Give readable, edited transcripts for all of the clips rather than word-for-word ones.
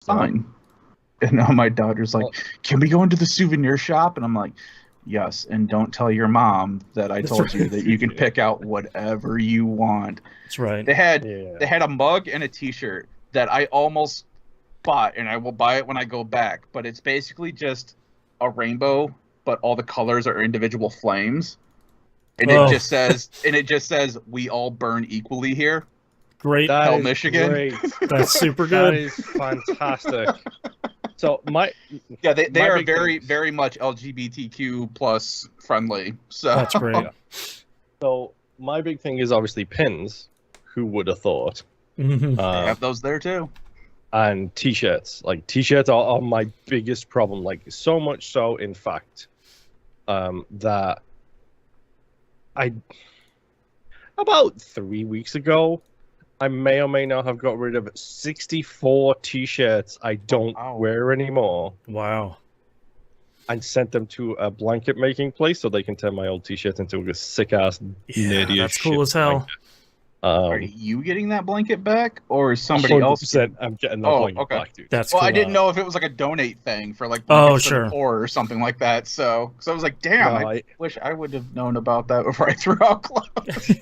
fine. And now my daughter's like, can we go into the souvenir shop? And I'm like, yes. And don't tell your mom that I told you that you can pick out whatever you want. That's right. They had a mug and a T-shirt that I almost bought, and I will buy it when I go back. But it's basically just a rainbow, but all the colors are individual flames, and it just says we all burn equally here. Great, Hell, Michigan. Great. That's super good. That is fantastic. So they are very much LGBTQ plus friendly. So that's great. So my big thing is obviously pins. Who would have thought? They have those there too. And t-shirts. Like t-shirts are my biggest problem. Like so much so, in fact, that about 3 weeks ago, I may or may not have got rid of 64 t-shirts I don't wear anymore. Wow. And sent them to a blanket making place so they can turn my old t-shirts into a sick ass nerdy. That's cool as hell. Are you getting that blanket back, or somebody else? I'm getting that blanket back, dude. That's well, cool. I didn't know if it was like a donate thing for like sure, or something like that. So I was like, damn, I wish I would have known about that before I threw out clothes.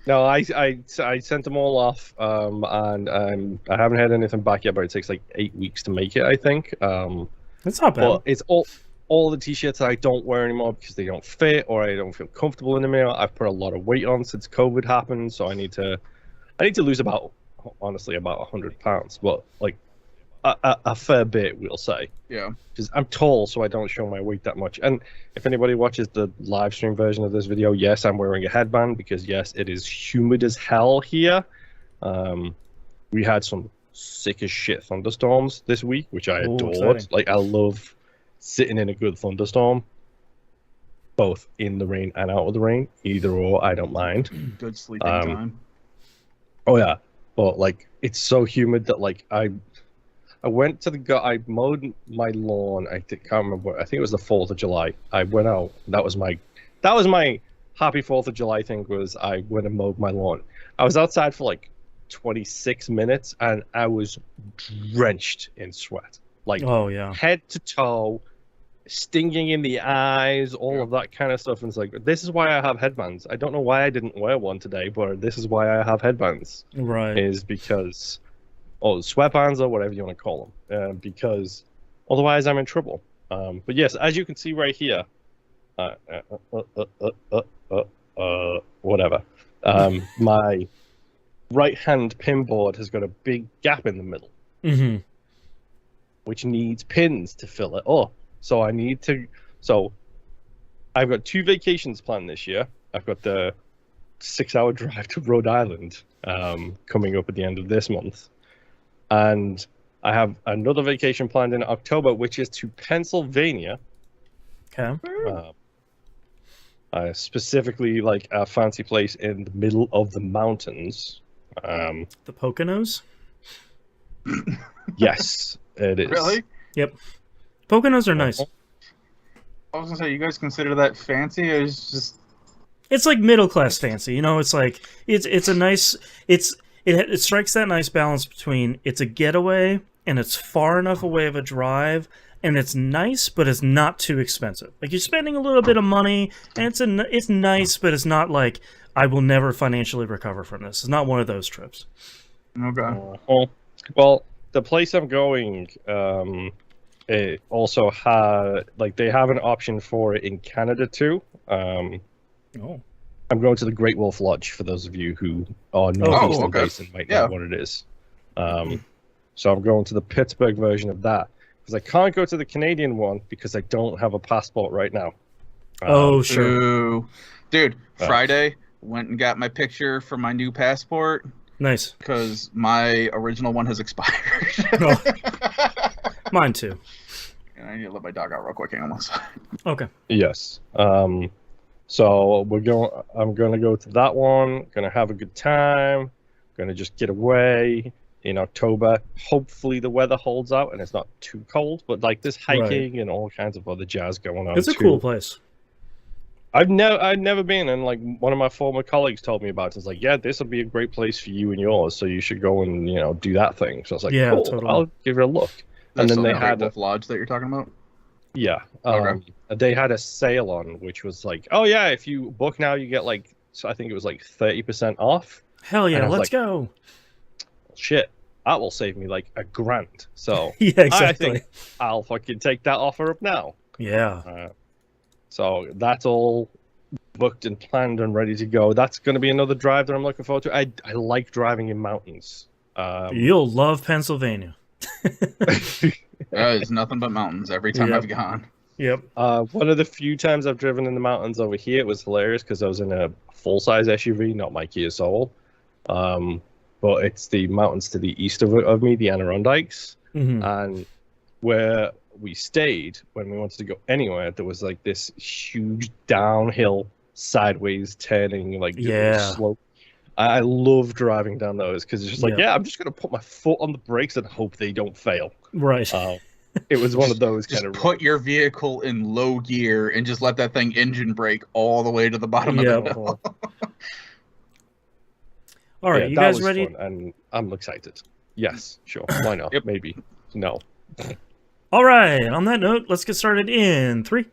No, I sent them all off, and I haven't had anything back yet. But it takes like 8 weeks to make it, I think. That's not bad. But it's all the t-shirts that I don't wear anymore because they don't fit or I don't feel comfortable in them anymore. I've put a lot of weight on since COVID happened, so I need to lose about 100 pounds, but like a fair bit, we'll say. Yeah. Because I'm tall, so I don't show my weight that much. And if anybody watches the live stream version of this video, yes, I'm wearing a headband because yes, it is humid as hell here. We had some sick as shit thunderstorms this week, which I adored. Exciting. Like I love sitting in a good thunderstorm, both in the rain and out of the rain. Either or, I don't mind. Good sleeping time. Oh yeah, but like it's so humid that like I went to I mowed my lawn. I can't remember. I think it was the 4th of July. I went out. That was my happy 4th of July thing. Was I went and mowed my lawn. I was outside for like 26 minutes and I was drenched in sweat. Like head to toe, stinging in the eyes, all of that kind of stuff. And it's like, this is why I have headbands. I don't know why I didn't wear one today, but this is why I have headbands. Right. Is because, sweatbands or whatever you want to call them. Because otherwise I'm in trouble. But yes, as you can see right here, whatever. My right-hand pin board has got a big gap in the middle. Mm-hmm. Which needs pins to fill it up. So I've got 2 vacations planned this year. I've got the 6-hour drive to Rhode Island coming up at the end of this month. And I have another vacation planned in October, which is to Pennsylvania. Okay. Specifically like a fancy place in the middle of the mountains. The Poconos? Yes. It is. Really? Yep. Poconos are nice. I was gonna say, you guys consider that fancy? It's like middle class fancy, you know. It's like it's a nice. It strikes that nice balance between it's a getaway and it's far enough away of a drive and it's nice, but it's not too expensive. Like you're spending a little bit of money and it's nice, but it's not like I will never financially recover from this. It's not one of those trips. Okay. Well, the place I'm going, it also they have an option for it in Canada too. I'm going to the Great Wolf Lodge for those of you who are northeastern based and might know what it is. So I'm going to the Pittsburgh version of that because I can't go to the Canadian one because I don't have a passport right now. Sure. Dude, Friday went and got my picture for my new passport. Nice. Because my original one has expired. Mine too. And I need to let my dog out real quick. Hang on one second. Okay. Yes. So I'm gonna go to that one. Gonna have a good time. Gonna just get away in October. Hopefully the weather holds out and it's not too cold. But like there's hiking and all kinds of other jazz going on. It's a cool place. I'd never been, and like one of my former colleagues told me about it. It's like, yeah, this would be a great place for you and yours, so you should go and do that thing. So I was like, Yeah, cool, totally. I'll give it a look. And That's then the they had Wolf Lodge that you're talking about. Yeah. Okay. They had a sale on, which was like, oh yeah, if you book now, you get like, so I think it was like 30% off. Hell yeah, And I was let's like, go. Shit, that will save me like $1,000. So Yeah, I exactly. think I'll fucking take that offer up now. Yeah. So that's all booked and planned and ready to go. That's going to be another drive that I'm looking forward to. I like driving in mountains. You'll love Pennsylvania. It's nothing but mountains every time Yep. I've gone. Yep. One of the few times I've driven in the mountains over here, it was hilarious because I was in a full-size SUV, not my Kia Soul. But it's the mountains to the east of me, the Adirondacks. Mhm. And where we stayed, when we wanted to go anywhere, there was like this huge downhill, sideways turning, like Yeah. slope. I love driving down those because it's just like, Yeah. I'm just going to put my foot on the brakes and hope they don't fail. Right. It was one of those Just kind of put your vehicle in low gear and just let that thing engine brake all the way to the bottom Yeah. of the hill. All right, Yeah, you that guys was ready? fun, and I'm excited. Yes, sure. Why not? Yep. Maybe. No. All right, on that note, let's get started in 3,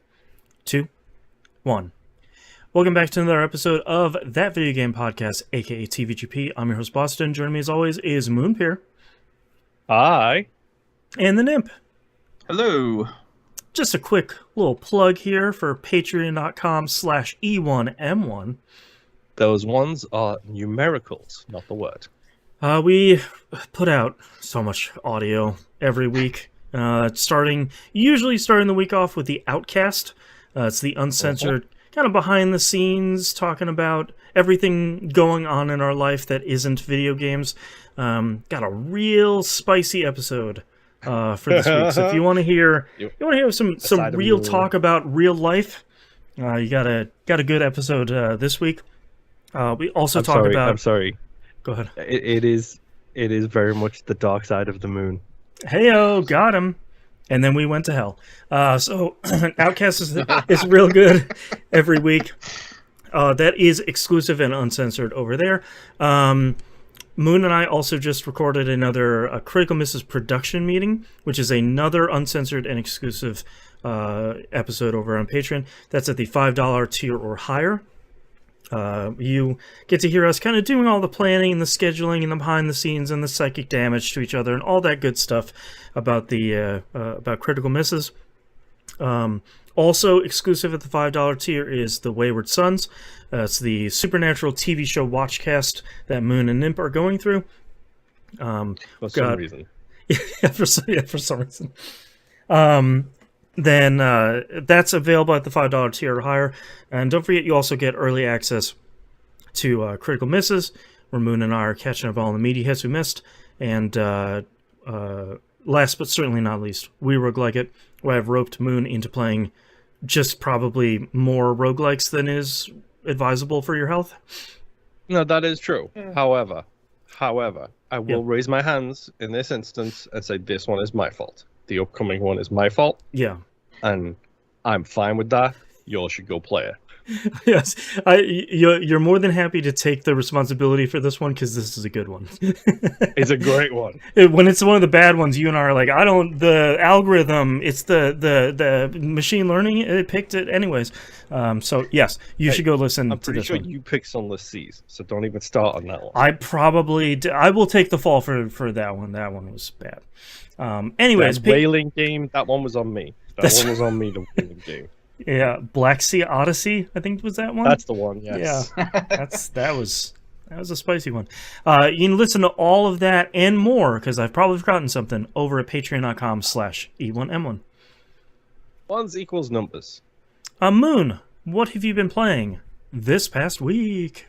2, 1. Welcome back to another episode of That Video Game Podcast, aka TVGP. I'm your host, Boston. Joining me as always is Moonpeer Hi. and the Nimp. Hello. Just a quick little plug here for patreon.com/E1M1. Those ones are numericals, not the word. We put out so much audio every week, usually starting the week off with the Outcast. It's the uncensored, kind of behind the scenes, talking about everything going on in our life that isn't video games. Got a real spicy episode for this week. So if you want to hear, some real talk about real life, you got a good episode this week. We also talk about. I'm sorry. Go ahead. It is very much the dark side of the moon. Heyo, got him. And then we went to hell. So Outcast is real good every week. That is exclusive and uncensored over there. Moon and I also just recorded another Critical Misses production meeting, which is another uncensored and exclusive episode over on Patreon. That's at the $5 tier or higher. You get to hear us kind of doing all the planning and the scheduling and the behind the scenes and the psychic damage to each other and all that good stuff about the about Critical Misses. Also exclusive at the $5 tier is the Wayward Sons. It's the Supernatural TV show watchcast that Moon and Nimp are going through. For some reason. Yeah, for some reason. Then that's available at the $5 tier or higher. And don't forget, you also get early access to Critical Misses, where Moon and I are catching up on all the meaty hits we missed. And last but certainly not least, We Roguelike It, where I've roped Moon into playing just probably more roguelikes than is advisable for your health. No, that is true. However, I will raise my hands in this instance and say this one is my fault. The upcoming one is my fault. Yeah. And I'm fine with that. You all should go play it. Yes, you're more than happy to take the responsibility for this one because this is a good one. It's a great one. When it's one of the bad ones, you and I are like, the algorithm, it's the machine learning, it picked it anyways. So yes, you should go listen I'm to pretty this sure one. you picked Sunless Seas, so don't even start on that one. I will take the fall for that one. That one was bad. Anyways, That whaling game, that one was on me. That one was on me, the whaling game. Yeah, Black Sea Odyssey, I think was that one. That's the one, yes. Yeah, that was a spicy one. You can listen to all of that and more, because I've probably forgotten something, over at patreon.com/E1M1. Ones equals numbers. Moon, what have you been playing this past week?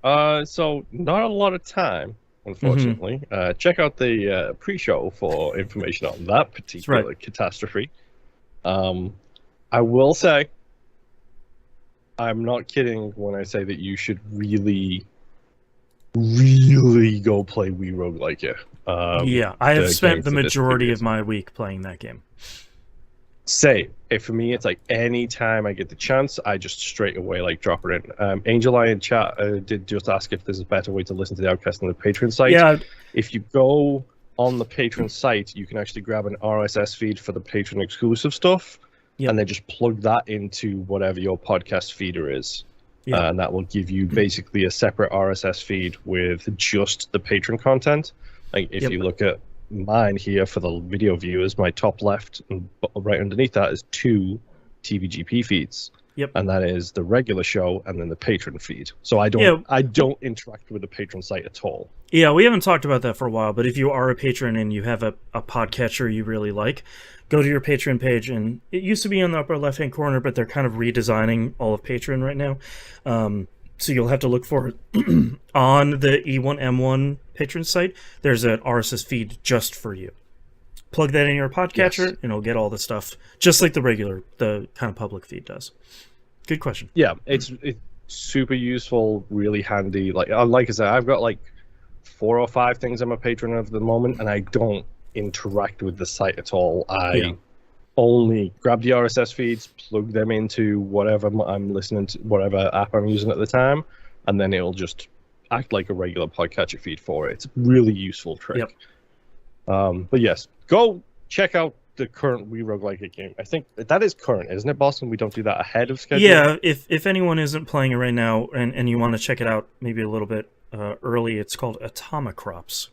So not a lot of time, unfortunately. Check out the pre-show for information on that particular catastrophe. I will say, I'm not kidding when I say that you should really go play We Roguelike It. Yeah, I have spent the game for this majority previous- of my week playing that game. Same. for me, it's like anytime I get the chance, I just straight away like drop it in. Angel Eye in chat did just ask if there's a better way to listen to the Outcast on the Patreon site. Yeah. If you go on the Patreon site, you can actually grab an RSS feed for the Patreon exclusive stuff, and then just plug that into whatever your podcast feeder is. And that will give you basically a separate RSS feed with just the Patreon content. Like if you look at mine here for the video viewers, my top left and right underneath that is 2 TVGP feeds. And that is the regular show and then the patron feed. So I don't interact with the patron site at all. Yeah, we haven't talked about that for a while, but if you are a patron and you have a podcatcher you really like, go to your Patreon page, and it used to be in the upper left-hand corner, but they're kind of redesigning all of Patreon right now. So you'll have to look for it on the E1M1 patron site. There's an RSS feed just for you. Plug that in your podcatcher, and it'll get all the stuff, just like the kind of public feed does. Good question. Yeah, it's super useful, really handy. Like I said, I've got like 4 or 5 things I'm a patron of at the moment, and I don't interact with the site at all. I only grab the RSS feeds, plug them into whatever I'm listening to, whatever app I'm using at the time, and then it'll just act like a regular podcatcher feed for it. It's a really useful trick. But yes, go check out the current We Roguelike It game. I think that is current, isn't it, Boston? We don't do that ahead of schedule? Yeah, if anyone isn't playing it right now and you want to check it out maybe a little bit early, it's called Atomicrops,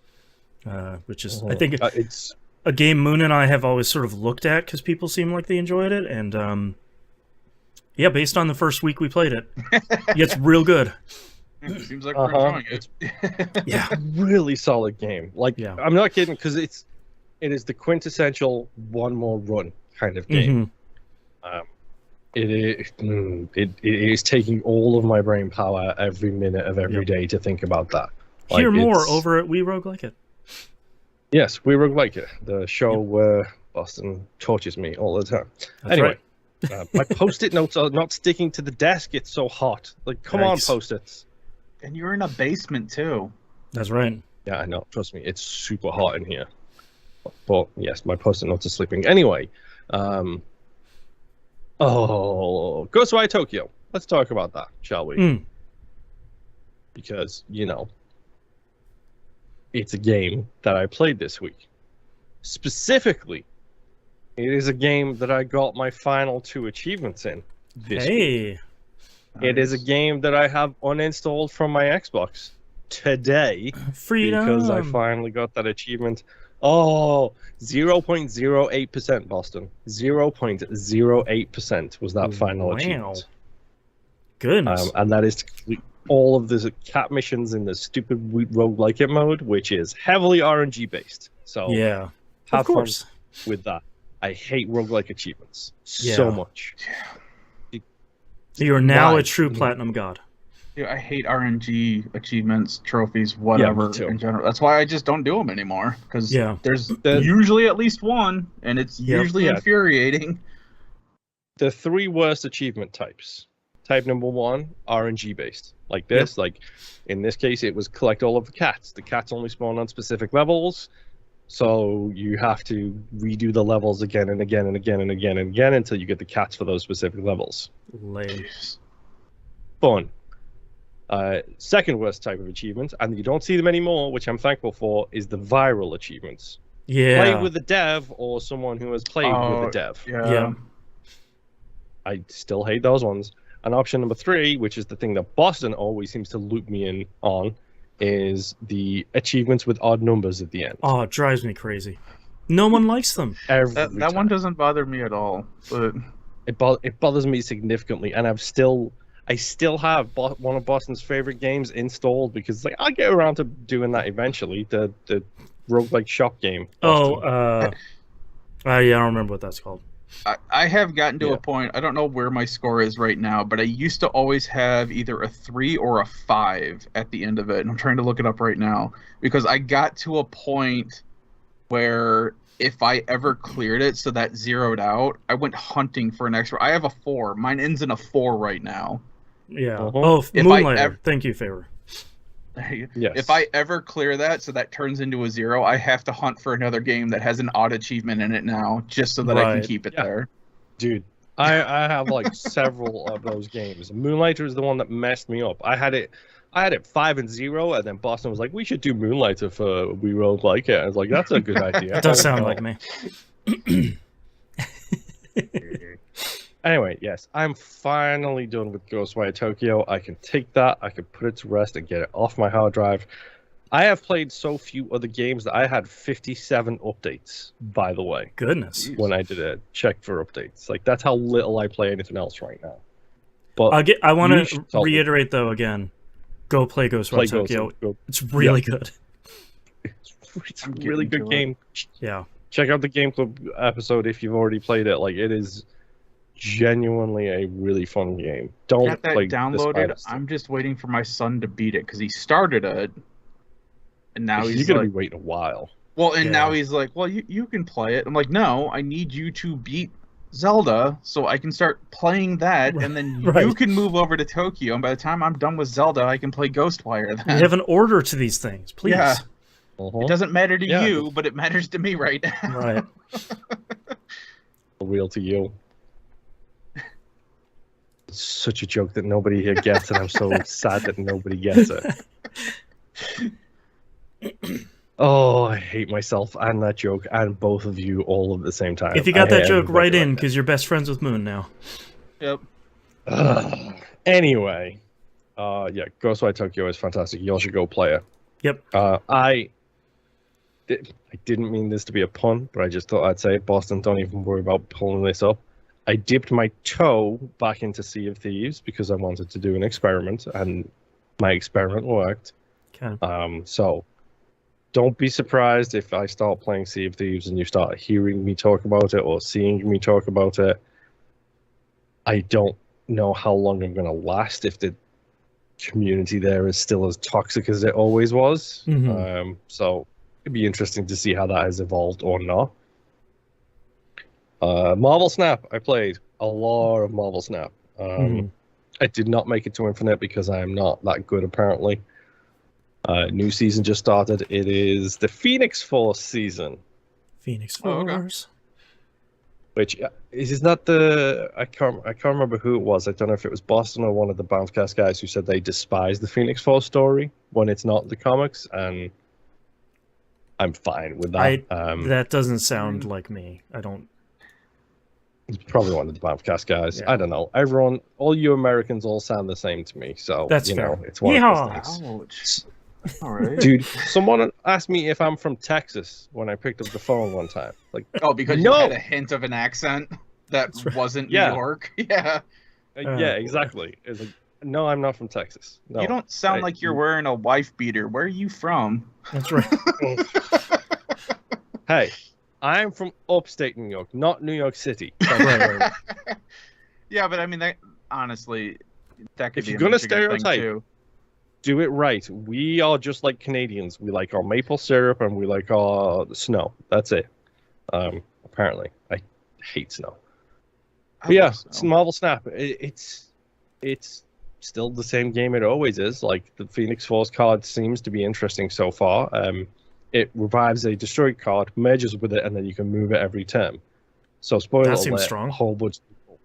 which is, I think, it's a game Moon and I have always sort of looked at because people seem like they enjoyed it. And based on the first week we played it, it's real good. Seems like we're enjoying it. Yeah, really solid game. Like, I'm not kidding, because it is the quintessential one more run kind of game. It is taking all of my brain power every minute of every day to think about that. Hear more over at We Roguelike It. Yes, We Roguelike It, the show where Boston tortures me all the time. That's anyway, my post-it notes are not sticking to the desk. It's so hot. Like, come on, post-its. And you're in a basement too. That's right. Yeah, I know. Trust me, it's super hot in here. But yes, my post-it notes are sleeping. Anyway, Ghostwire Tokyo. Let's talk about that, shall we? Because, it's a game that I played this week. Specifically, it is a game that I got my final 2 achievements in this week. It is a game that I have uninstalled from my Xbox today. Freedom. Because I finally got that achievement. 0.08%, Boston. 0.08% was that final achievement. Goodness. And that is to complete all of the cat missions in the stupid roguelike it mode, which is heavily RNG based. So have fun with that. I hate roguelike achievements so much. You are now a true platinum god. Yeah, I hate RNG achievements, trophies, whatever in general. That's why I just don't do them anymore. Because there's usually at least one, and it's usually infuriating. The 3 worst achievement types. Type number 1, RNG based. Like this, like in this case, it was collect all of the cats. The cats only spawn on specific levels, so you have to redo the levels again and again and again and again and again until you get the cats for those specific levels. Lame. Fun. Second worst type of achievement, and you don't see them anymore, which I'm thankful for, is the viral achievements. Play with a dev or someone who has played with a dev. I still hate those ones. And option number 3, which is the thing that Boston always seems to loop me in on, is the achievements with odd numbers at the end. Oh, it drives me crazy. No one likes them. That one doesn't bother me at all. But it bothers me significantly, and I still have one of Boston's favorite games installed because I'll get around to doing that eventually. The roguelike shop game. Boston. I don't remember what that's called. I have gotten to a point, I don't know where my score is right now, but I used to always have either a 3 or a 5 at the end of it. And I'm trying to look it up right now because I got to a point where if I ever cleared it so that zeroed out, I went hunting for an extra. I have a 4. Mine ends in a 4 right now. Yeah. Moonlighter. Thank you, Favor. Yes. If I ever clear that so that turns into a 0, I have to hunt for another game that has an odd achievement in it now, just so that I can keep it there. Dude, I have like several of those games. Moonlighter is the one that messed me up. I had it 5-0, and then Boston was like, "We should do Moonlighter for We Rogue Like It." I was like, "That's a good idea." It does sound like me. Anyway, yes, I'm finally done with Ghostwire Tokyo. I can take that, I can put it to rest and get it off my hard drive. I have played so few other games that I had 57 updates, by the way. Goodness. When I did a check for updates. Like, that's how little I play anything else right now. But I want to reiterate, though, again, go play Ghostwire Tokyo. It's really good. It's a really good game. Yeah. Check out the Game Club episode if you've already played it. Like, it is genuinely a really fun game. Don't got that play downloaded. I'm just waiting for my son to beat it because he started it, and now he's gonna like, be waiting a while. Well, and now he's like, well, you can play it. I'm like, no, I need you to beat Zelda so I can start playing that, and then you can move over to Tokyo. And by the time I'm done with Zelda, I can play Ghostwire. Then. We have an order to these things, please. Yeah. It doesn't matter to you, but it matters to me right now. Right. Real to you. It's such a joke that nobody here gets, and I'm so sad that nobody gets it. Oh, I hate myself and that joke and both of you all at the same time. If you got that joke, right in, because you're best friends with Moon now. Yep. Anyway, yeah, Ghostwire Tokyo is fantastic. You all should go play it. Yep. I didn't mean this to be a pun, but I just thought I'd say it. Boston, don't even worry about pulling this up. I dipped my toe back into Sea of Thieves because I wanted to do an experiment, and my experiment worked. Okay. So don't be surprised if I start playing Sea of Thieves and you start hearing me talk about it or seeing me talk about it. I don't know how long I'm going to last if the community there is still as toxic as it always was. Mm-hmm. So it'd be interesting to see how that has evolved or not. Marvel Snap, I played a lot of Marvel Snap. I did not make it to Infinite because I am not that good, apparently. New season just started. It is the Phoenix Force season. Phoenix Force. Which is not the... I can't remember who it was. I don't know if it was Boston or one of the Bouncecast guys who said they despise the Phoenix Force story when it's not the comics, and I'm fine with that. That doesn't sound like me. I don't... It's probably one of the Bouncecast guys. Yeah. I don't know. Everyone, all you Americans all sound the same to me, so that's you fair. know, it's one of those things. Ouch. All right. Dude, someone asked me if I'm from Texas when I picked up the phone one time. Like, oh, because you had a hint of an accent that wasn't New York. Yeah. Yeah, exactly. It's like, no, I'm not from Texas. No, you don't sound like you're wearing a wife beater. Where are you from? That's right. Hey, I'm from upstate New York, not New York City. Yeah, but I mean, that honestly, that could if be you're gonna a stereotype, too. Do it right. We are just like Canadians. We like our maple syrup and we like our snow. That's it. Apparently, I hate snow. But yeah, it's Marvel Snap. It's still the same game it always is. Like, the Phoenix Force card seems to be interesting so far. It revives a destroyed card, merges with it, and then you can move it every turn. So spoiler alert, seems strong. A whole bunch of people.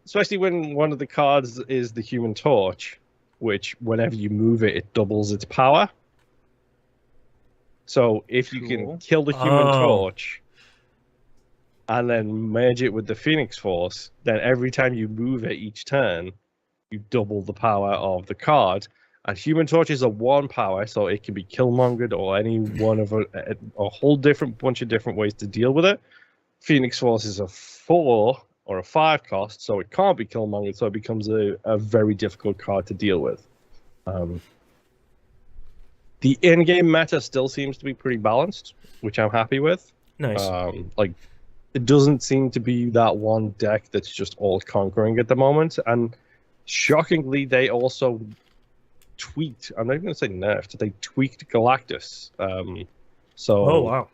Especially when one of the cards is the Human Torch, which whenever you move it, it doubles its power. So if you can kill the Human Torch and then merge it with the Phoenix Force, then every time you move it each turn, you double the power of the card. And Human Torch is a 1 power, so it can be Killmongered or any one of a whole different bunch of different ways to deal with it. Phoenix Force is a 4 or a 5 cost, so it can't be Killmongered, so it becomes a very difficult card to deal with. The in-game meta still seems to be pretty balanced, which I'm happy with. Nice. Like, it doesn't seem to be that one deck that's just all conquering at the moment, and shockingly, they also tweaked. I'm not even going to say nerfed. They tweaked Galactus. Oh wow.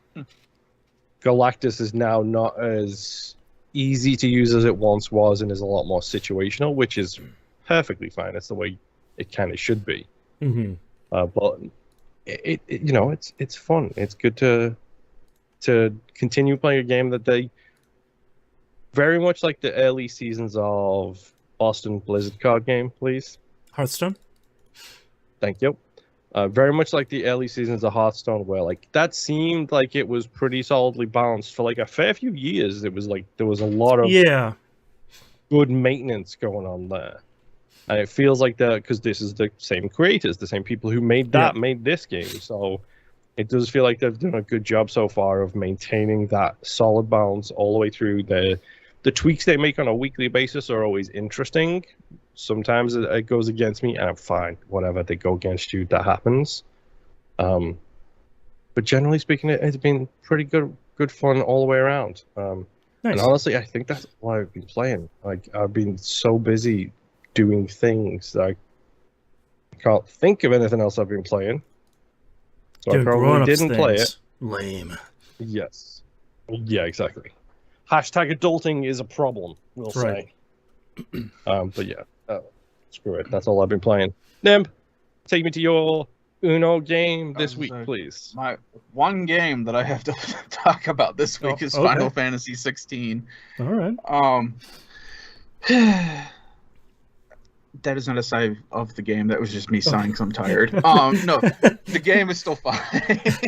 Galactus is now not as easy to use as it once was, and is a lot more situational, which is perfectly fine. That's the way it kind of should be. Mm-hmm. But it you know, it's fun. It's good to continue playing a game that they very much like the early seasons of Boston Blizzard card game, please. Hearthstone. Thank you. Very much like the early seasons of Hearthstone, where like that seemed like it was pretty solidly balanced for like a fair few years. It was like there was a lot of good maintenance going on there, and it feels like that because this is the same creators, the same people who made that made this game. So it does feel like they've done a good job so far of maintaining that solid balance all the way through. The tweaks they make on a weekly basis are always interesting. Sometimes it goes against me, and I'm fine. Whatever, they go against you, that happens. But generally speaking, it's been pretty good fun all the way around. Nice. And honestly, I think that's why I've been playing. Like, I've been so busy doing things that I can't think of anything else I've been playing. So I probably didn't play it. Lame. Yes. Yeah, exactly. Hashtag adulting is a problem, we'll say. But yeah. Screw it. That's all I've been playing. Nimb, take me to your Uno game this week, please. My one game that I have to talk about this week is Final Fantasy 16. All right. That is not a sigh of the game. That was just me sighing because I'm tired. No, the game is still fine.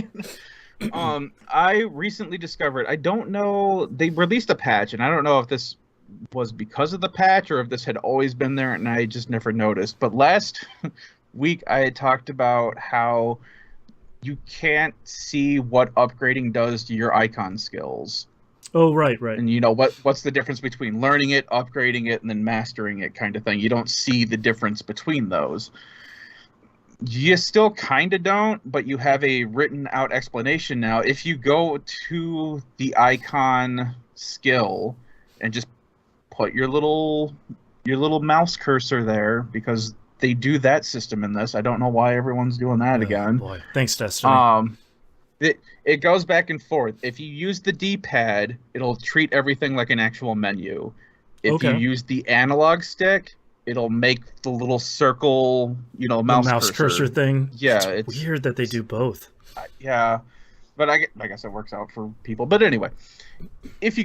I recently discovered, I don't know, they released a patch, and I don't know if this was because of the patch or if this had always been there and I just never noticed. But last week I had talked about how you can't see what upgrading does to your icon skills. Oh, right. And you know what's the difference between learning it, upgrading it, and then mastering it kind of thing. You don't see the difference between those. You still kind of don't, but you have a written out explanation now. If you go to the icon skill and just put your little mouse cursor there, because they do that system in this. I don't know why everyone's doing that again. Boy. Thanks, Destiny. It goes back and forth. If you use the D-pad, it'll treat everything like an actual menu. If you use the analog stick, it'll make the little circle, mouse cursor thing. Yeah, it's weird that they do both. Yeah, but I guess it works out for people. But anyway, if you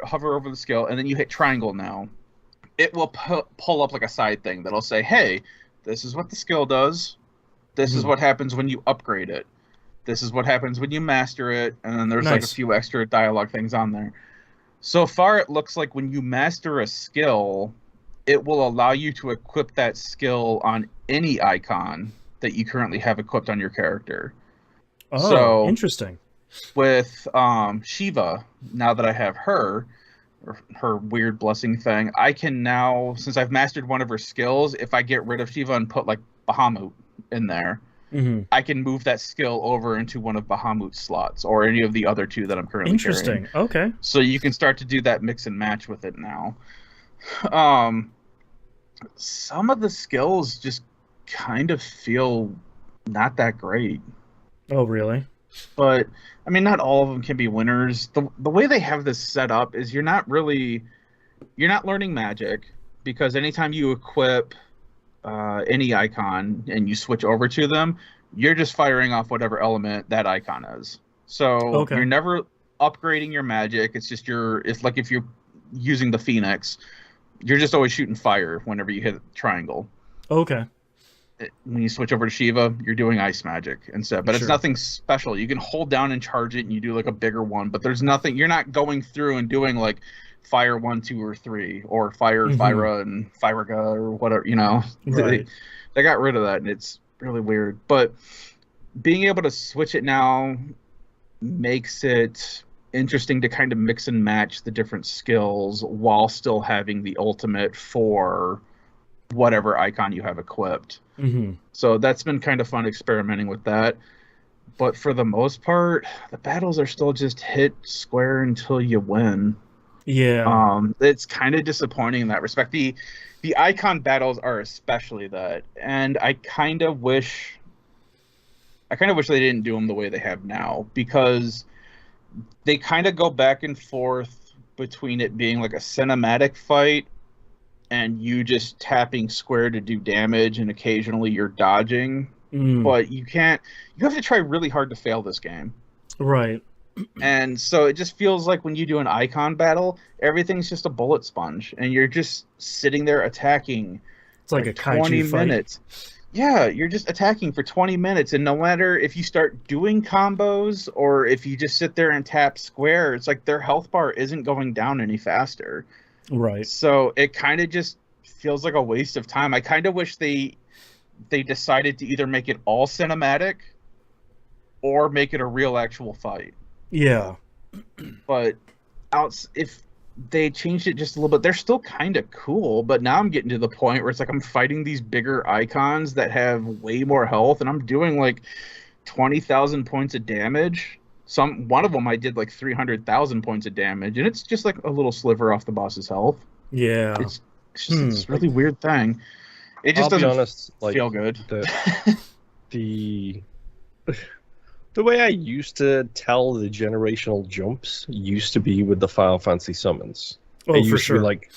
hover over the skill and then you hit triangle now, it will pull up like a side thing that'll say, hey, this is what the skill does. This is what happens when you upgrade it. This is what happens when you master it. And then there's like a few extra dialogue things on there. So far, it looks like when you master a skill, it will allow you to equip that skill on any icon that you currently have equipped on your character. Oh, so, interesting. With Shiva, now that I have her weird blessing thing, I can now, since I've mastered one of her skills, if I get rid of Shiva and put like Bahamut in there, I can move that skill over into one of Bahamut's slots or any of the other two that I'm currently carrying. Okay. So you can start to do that mix and match with it now. Some of the skills just kind of feel not that great. Oh, really? But I mean, not all of them can be winners. The way they have this set up is you're not learning magic, because anytime you equip any icon and you switch over to them, you're just firing off whatever element that icon is. So you're never upgrading your magic. It's just it's like if you're using the Phoenix, you're just always shooting fire whenever you hit triangle. Okay. When you switch over to Shiva, you're doing ice magic instead. But it's nothing special. You can hold down and charge it and you do like a bigger one, but there's nothing, you're not going through and doing like fire 1, 2, or 3, or fire Fyra and Fyraga or whatever, Right. They got rid of that, and it's really weird. But being able to switch it now makes it interesting to kind of mix and match the different skills while still having the ultimate for whatever icon you have equipped. So that's been kind of fun experimenting with that. But for the most part, the battles are still just hit square until you win. Yeah. It's kind of disappointing in that respect. The icon battles are especially that, and I kind of wish they didn't do them the way they have now, because they kind of go back and forth between it being like a cinematic fight and you just tapping square to do damage, and occasionally you're dodging. But you have to try really hard to fail this game. Right. And so it just feels like when you do an icon battle, everything's just a bullet sponge, and you're just sitting there attacking It's like a like 20 kaiju fight. minutes. Yeah, you're just attacking for 20 minutes, and no matter if you start doing combos or if you just sit there and tap square, it's like their health bar isn't going down any faster. Right. So it kind of just feels like a waste of time. I kind of wish they decided to either make it all cinematic or make it a real actual fight. Yeah. But if they changed it just a little bit, they're still kind of cool. But now I'm getting to the point where it's like I'm fighting these bigger icons that have way more health, and I'm doing like 20,000 points of damage. One of them I did like 300,000 points of damage, and it's just like a little sliver off the boss's health. Yeah. It's just this really weird thing. It just I'll be doesn't honest, like, feel good. The way I used to tell the generational jumps used to be with the Final Fantasy summons. Oh, It for used to sure. be like,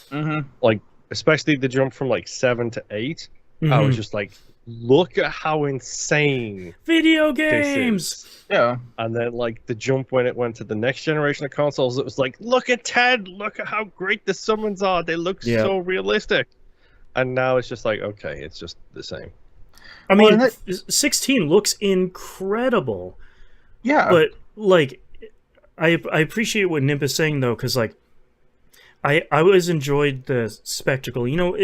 like especially the jump from like 7 to 8. I was just like, look at how insane Video this games. is. Yeah. And then like the jump when it went to the next generation of consoles, it was like, look at Ted, look at how great the summons are. They look so realistic. And now it's just like, okay, it's just the same. I mean, 16 looks incredible. Yeah. But like, I appreciate what Nimp is saying though, because like, I always enjoyed the spectacle. You know,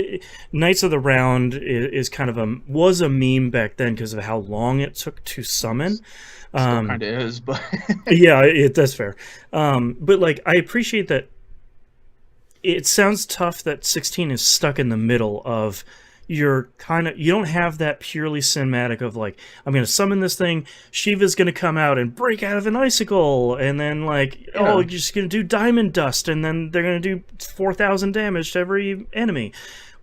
Knights of the Round is kind of was a meme back then because of how long it took to summon. Still kind of is, but yeah, that's fair. But like, I appreciate that. It sounds tough that 16 is stuck in the middle of you don't have that purely cinematic of like, I'm going to summon this thing, Shiva's going to come out and break out of an icicle, and then like, oh, you're just going to do diamond dust, and then they're going to do 4,000 damage to every enemy.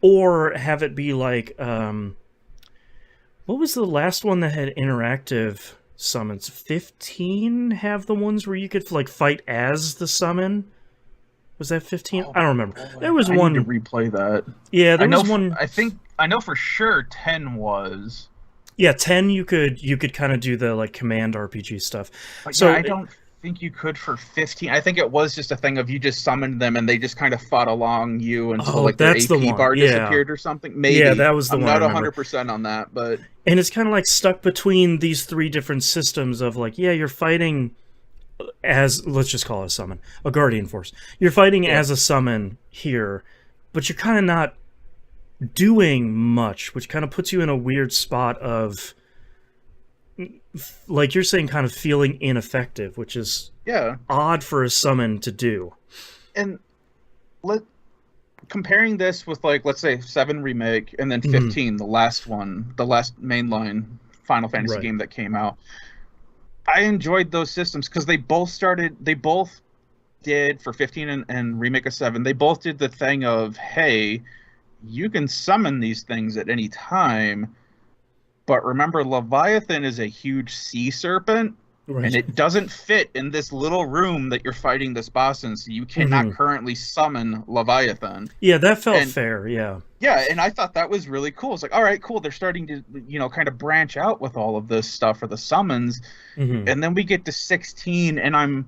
Or have it be like, what was the last one that had interactive summons? 15 have the ones where you could like fight as the summon? Was that 15? I don't remember. There was one. I need to replay that. Yeah, there was one. I know for sure 10 was. Yeah, 10 you could kind of do the like command RPG stuff. But so yeah, I don't think you could for 15. I think it was just a thing of you just summoned them and they just kind of fought along you until like their AP bar disappeared or something. Maybe. Yeah, that was the one. I'm not 100% on that, but and it's kind of like stuck between these three different systems of like, yeah, you're fighting as, let's just call it a summon, a guardian force. You're fighting as a summon here, but you're kind of not doing much, which kind of puts you in a weird spot of, like you're saying, kind of feeling ineffective, which is odd for a summon to do. And comparing this with like, let's say 7 Remake and then 15, the last one, the last mainline Final Fantasy game that came out, I enjoyed those systems because they both did for 15 and Remake of 7, they both did the thing of, hey, you can summon these things at any time, but remember Leviathan is a huge sea serpent, and it doesn't fit in this little room that you're fighting this boss in, so you cannot currently summon Leviathan. Yeah, that felt fair, yeah. Yeah, and I thought that was really cool. It's like, all right, cool, they're starting to, kind of branch out with all of this stuff for the summons, and then we get to 16, and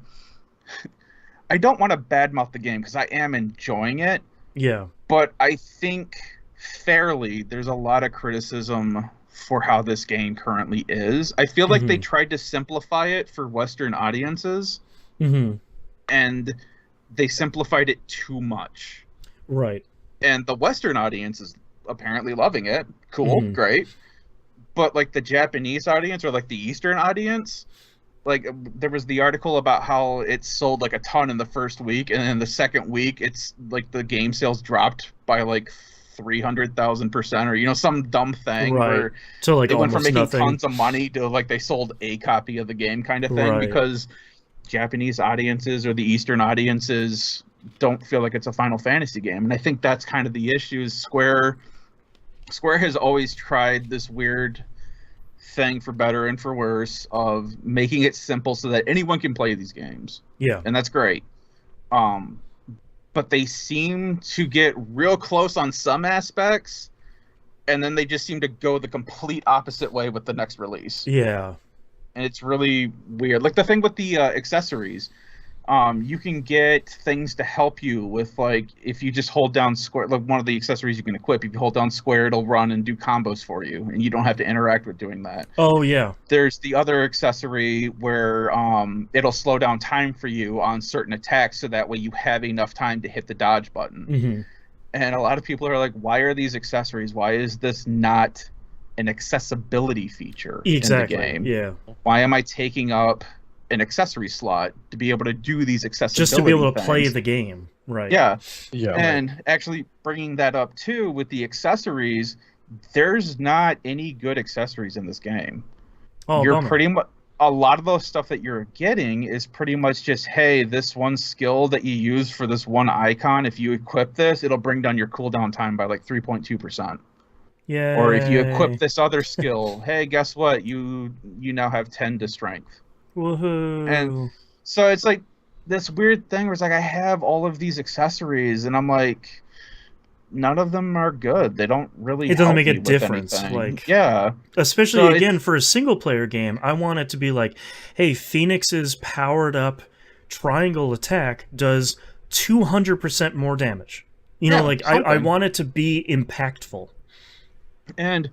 I don't want to badmouth the game, because I am enjoying it. Yeah. But I think fairly there's a lot of criticism for how this game currently is. I feel like they tried to simplify it for Western audiences, and they simplified it too much. Right. And the Western audience is apparently loving it. Cool, great. But like the Japanese audience or like the Eastern audience, like there was the article about how it sold like a ton in the first week, and then the second week it's like the game sales dropped by like 300,000% or some dumb thing where so like they went from making nothing. tons of money to like they sold a copy of the game kind of thing because Japanese audiences or the Eastern audiences don't feel like it's a Final Fantasy game. And I think that's kind of the issue. Square has always tried this weird thing, for better and for worse, of making it simple so that anyone can play these games. Yeah. And that's great. But they seem to get real close on some aspects, and then they just seem to go the complete opposite way with the next release. Yeah. and it's really weird. Like the thing with the accessories, you can get things to help you with, like, if you just hold down square, like one of the accessories you can equip, if you hold down square, it'll run and do combos for you, and you don't have to interact with doing that. Oh yeah. There's the other accessory where it'll slow down time for you on certain attacks, so that way you have enough time to hit the dodge button. Mm-hmm. And a lot of people are like, why are these accessories? Why is this not an accessibility feature Exactly. in the game? Yeah. Why am I taking up an accessory slot to be able to do these accessibility Just to be able to things? play the game, right? Yeah. Yeah. And actually bringing that up too with the accessories, there's not any good accessories in this game. Oh, You're bummer. pretty much, a lot of those stuff that you're getting is pretty much just, hey, this one skill that you use for this one icon, if you equip this, it'll bring down your cooldown time by like 3.2%. Yeah. Or if you equip this other skill, hey, guess what? You now have 10 to strength. Woohoo. And so it's like this weird thing where it's like, I have all of these accessories, and I'm like, none of them are good. They don't really. It doesn't help make a me with difference. anything. Like, yeah, especially So again for a single player game, I want it to be like, hey, Phoenix's powered up triangle attack does 200% more damage. You know, Yeah, like I something. want it to be impactful. and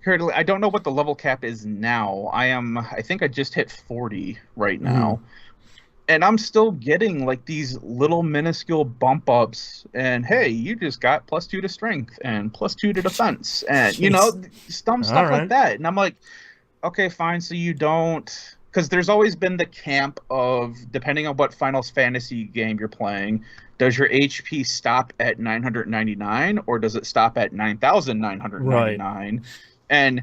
currently, I don't know what the level cap is now. I think I just hit 40 right now. And I'm still getting like these little minuscule bump ups, and hey, you just got +2 to strength and +2 to defense, and you know, some stuff Alright. like that. And I'm like, okay, fine. So you don't, because there's always been the camp of, depending on what Final Fantasy game you're playing, does your HP stop at 999 or does it stop at 9,999? And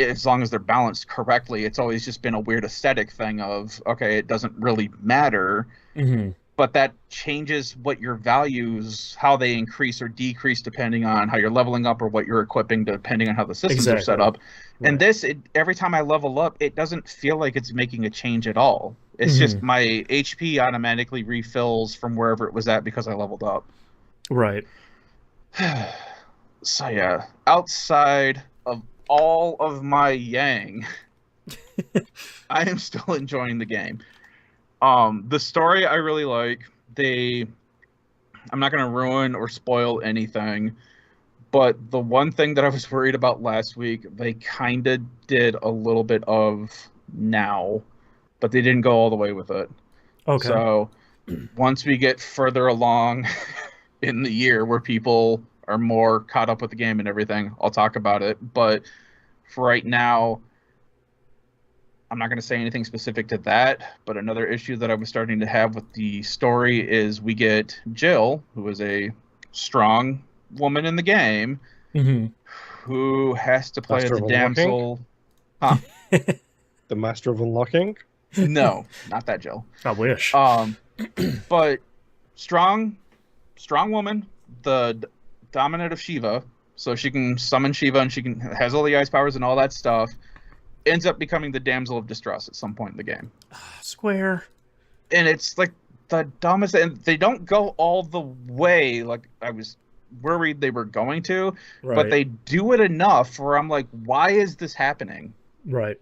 as long as they're balanced correctly, it's always just been a weird aesthetic thing of, okay, it doesn't really matter, Mm-hmm. but that changes what your values, how they increase or decrease depending on how you're leveling up or what you're equipping, depending on how the systems are set Exactly. up. Right. And this, every time I level up, it doesn't feel like it's making a change at all. It's just my HP automatically refills from wherever it was at because I leveled up. Right. So yeah, outside of all of my yang, I am still enjoying the game. The story I really like. I'm not going to ruin or spoil anything, but the one thing that I was worried about last week, they kind of did a little bit of now, but they didn't go all the way with it. Okay. So once we get further along in the year where people are more caught up with the game and everything, I'll talk about it. But for right now, I'm not going to say anything specific to that. But another issue that I was starting to have with the story is we get Jill, who is a strong woman in the game, who has to play Master the of damsel. The Master of Unlocking? No, not that Jill. I wish. But strong woman, the dominant of Shiva, so she can summon Shiva and has all the ice powers and all that stuff. Ends up becoming the damsel of distress at some point in the game, Square. and it's like the dumbest. And they don't go all the way like I was worried they were going to, Right. but they do it enough where I'm like, why is this happening? Right.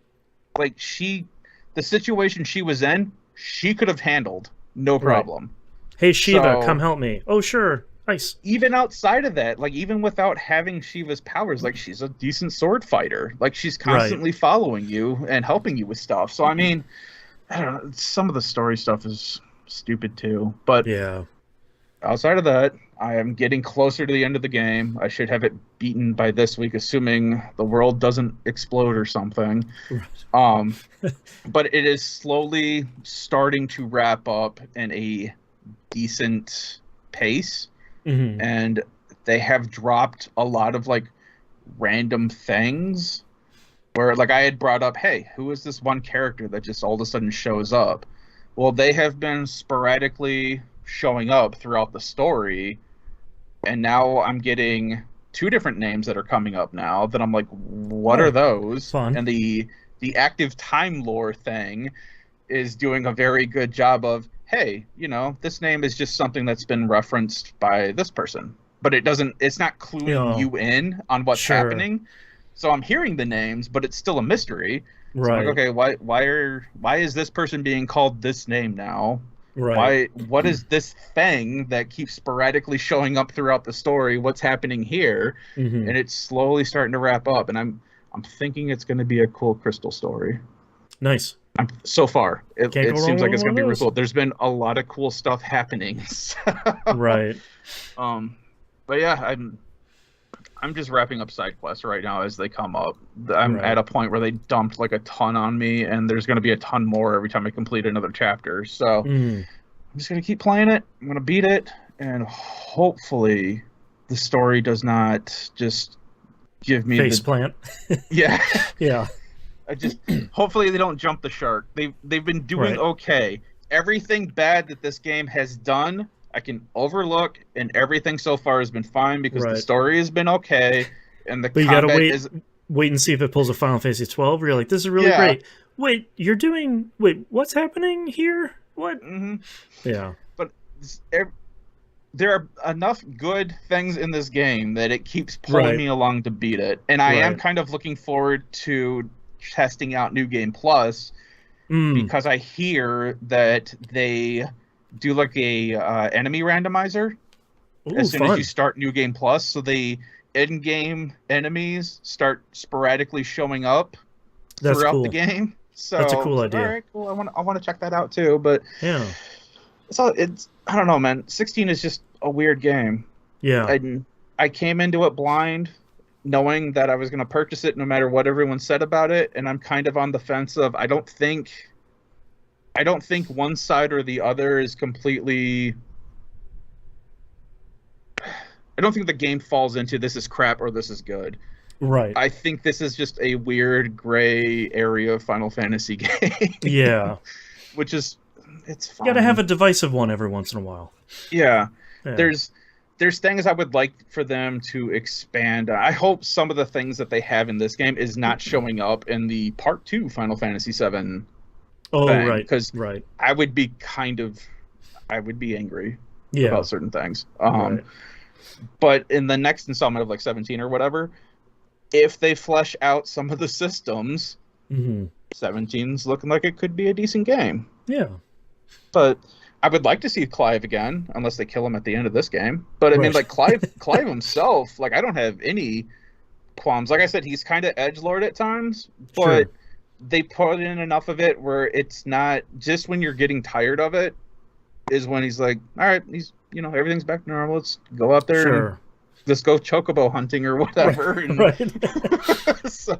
Like the situation she was in, she could have handled no problem. Hey Shiva, So- come help me. Oh sure. Nice. Even outside of that, like even without having Shiva's powers, like she's a decent sword fighter. Like she's constantly following you and helping you with stuff. So I mean, I don't know, some of the story stuff is stupid too. But Yeah. outside of that, I am getting closer to the end of the game. I should have it beaten by this week, assuming the world doesn't explode or something. But it is slowly starting to wrap up in a decent pace. And they have dropped a lot of like random things where like I had brought up, hey, who is this one character that just all of a sudden shows up? Well, they have been sporadically showing up throughout the story, and now I'm getting 2 different names that are coming up now that I'm like, what are those? Fun. And the active time lore thing is doing a very good job of, hey, you know, this name is just something that's been referenced by this person, but it's not cluing you in on what's happening. So I'm hearing the names, but it's still a mystery. So I'm Right. like, okay, why is this person being called this name now? Right. What is this thing that keeps sporadically showing up throughout the story? What's happening here? Hmm. And it's slowly starting to wrap up, and I'm thinking it's going to be a cool Crystal story. Nice. So far, Can't it go wrong seems like with it's one going to be of really those. cool. There's been a lot of cool stuff happening. So, Right. um, but yeah, I'm just wrapping up side quests right now as they come up. I'm Right. at a point where they dumped like a ton on me, and there's going to be a ton more every time I complete another chapter. So Mm. I'm just going to keep playing it. I'm going to beat it, and hopefully the story does not just give me Face the plant. yeah. Yeah. Hopefully they don't jump the shark. They've been doing Right. okay. Everything bad that this game has done, I can overlook, and everything so far has been fine because the Right. story has been okay, and the But you gotta combat wait is and see if it pulls a Final Fantasy 12. Where you're like, this is really yeah. great. Wait, wait, what's happening here? What? hmm Yeah. But there are enough good things in this game that it keeps pulling Right. me along to beat it, and I am Right. kind of looking forward to testing out New Game Plus because I hear that they do like a enemy randomizer Ooh, as soon as fun. you start New Game Plus, so the in-game enemies start sporadically showing up That's throughout cool. the game. So That's a cool all idea. right, cool. I want to check that out too. But Yeah. it's I don't know, man. 16 is just a weird game. Yeah. I came into it blind, knowing that I was going to purchase it no matter what everyone said about it, and I'm kind of on the fence of I don't think one side or the other is completely. I don't think the game falls into this is crap or this is good. Right. I think this is just a weird gray area of Final Fantasy game. Yeah. Which is it's fine. You gotta have a divisive one every once in a while. Yeah. Yeah. There's things I would like for them to expand. I hope some of the things that they have in this game is not showing up in the Part 2 Final Fantasy 7 Oh, thing, right. because Right. I would be angry Yeah. about certain things. Right. But in the next installment of like 17 or whatever, if they flesh out some of the systems, Mm-hmm. 17's looking like it could be a decent game. Yeah. But I would like to see Clive again, unless they kill him at the end of this game. But I mean, Right. like Clive himself, like I don't have any qualms. Like I said, he's kind of edgelord at times, but Sure. they put in enough of it where it's not just when you're getting tired of it is when he's like, all right, everything's back to normal. Let's go out there and Sure. let's go chocobo hunting or whatever. And Right. so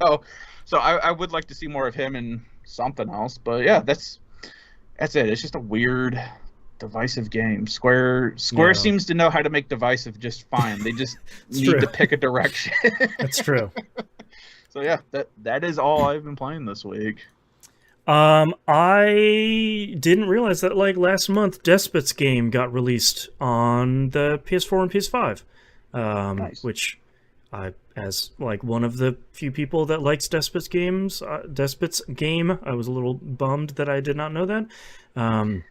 I would like to see more of him in something else. But yeah, that's it. It's just a weird, divisive game. Square Yeah. seems to know how to make divisive just fine. They just It's need true. to pick a direction. That's true. So yeah, that is all I've been playing this week. I didn't realize that like last month, Despot's game got released on the PS4 and PS5. Nice. Which I, as like one of the few people that likes Despot's game, I was a little bummed that I did not know that.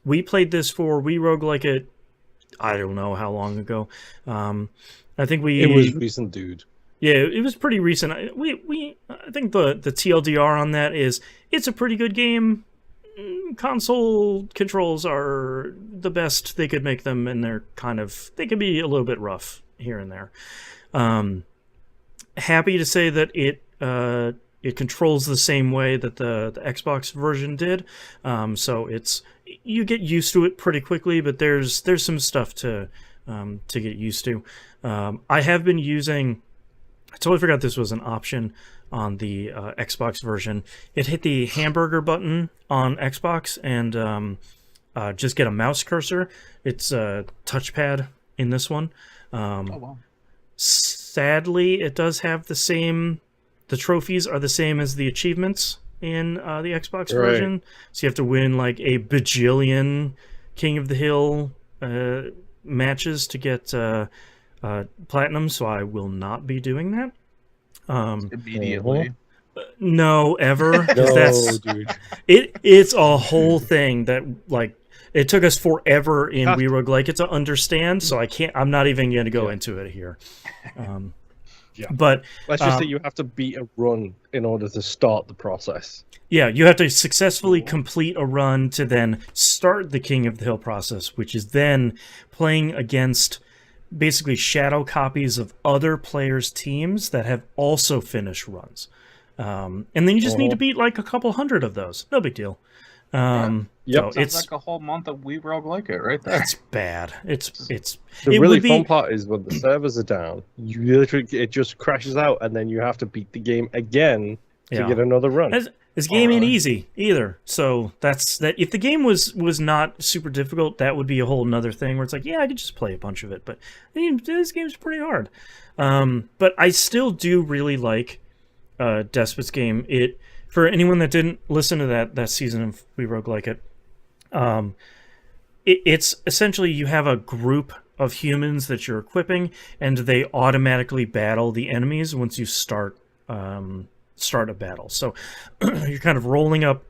We played this for We Roguelike It, I don't know how long ago. I think It was recent, dude. Yeah, it was pretty recent. I think the TLDR on that is it's a pretty good game. Console controls are the best they could make them, and they can be a little bit rough here and there. Happy to say that it controls the same way that the Xbox version did. So you get used to it pretty quickly, but there's some stuff to get used to. I have been using. I totally forgot this was an option on the Xbox version. It hit the hamburger button on Xbox and just get a mouse cursor. It's a touchpad in this one. Oh wow. Sadly, it does have the trophies are the same as the achievements in the Xbox version. So you have to win like a bajillion King of the Hill matches to get platinum, so I will not be doing that. Immediately. No, ever. 'Cause No, dude. It's a whole thing that like it took us forever in We Roguelike It to understand, so I'm not even going to go into it here. Yeah. But Let's just say you have to beat a run in order to start the process. yeah, you have to successfully complete a run to then start the King of the Hill process, which is then playing against basically shadow copies of other players' teams that have also finished runs. And then you just need to beat like a couple hundred of those. No big deal. Yep. So Sounds it's like a whole month of We Roguelike It right there. it's bad. It's The it really would be fun part is when the servers are down, you literally it just crashes out, and then you have to beat the game again to Yeah. get another run. This game ain't easy either. So that's that. If the game was not super difficult, that would be a whole nother thing where it's like, yeah, I could just play a bunch of it. But I mean, this game's pretty hard. But I still do really like Despot's game. It for anyone that didn't listen to that season of We Roguelike It, it's essentially you have a group of humans that you're equipping, and they automatically battle the enemies once you start a battle. So you're kind of rolling up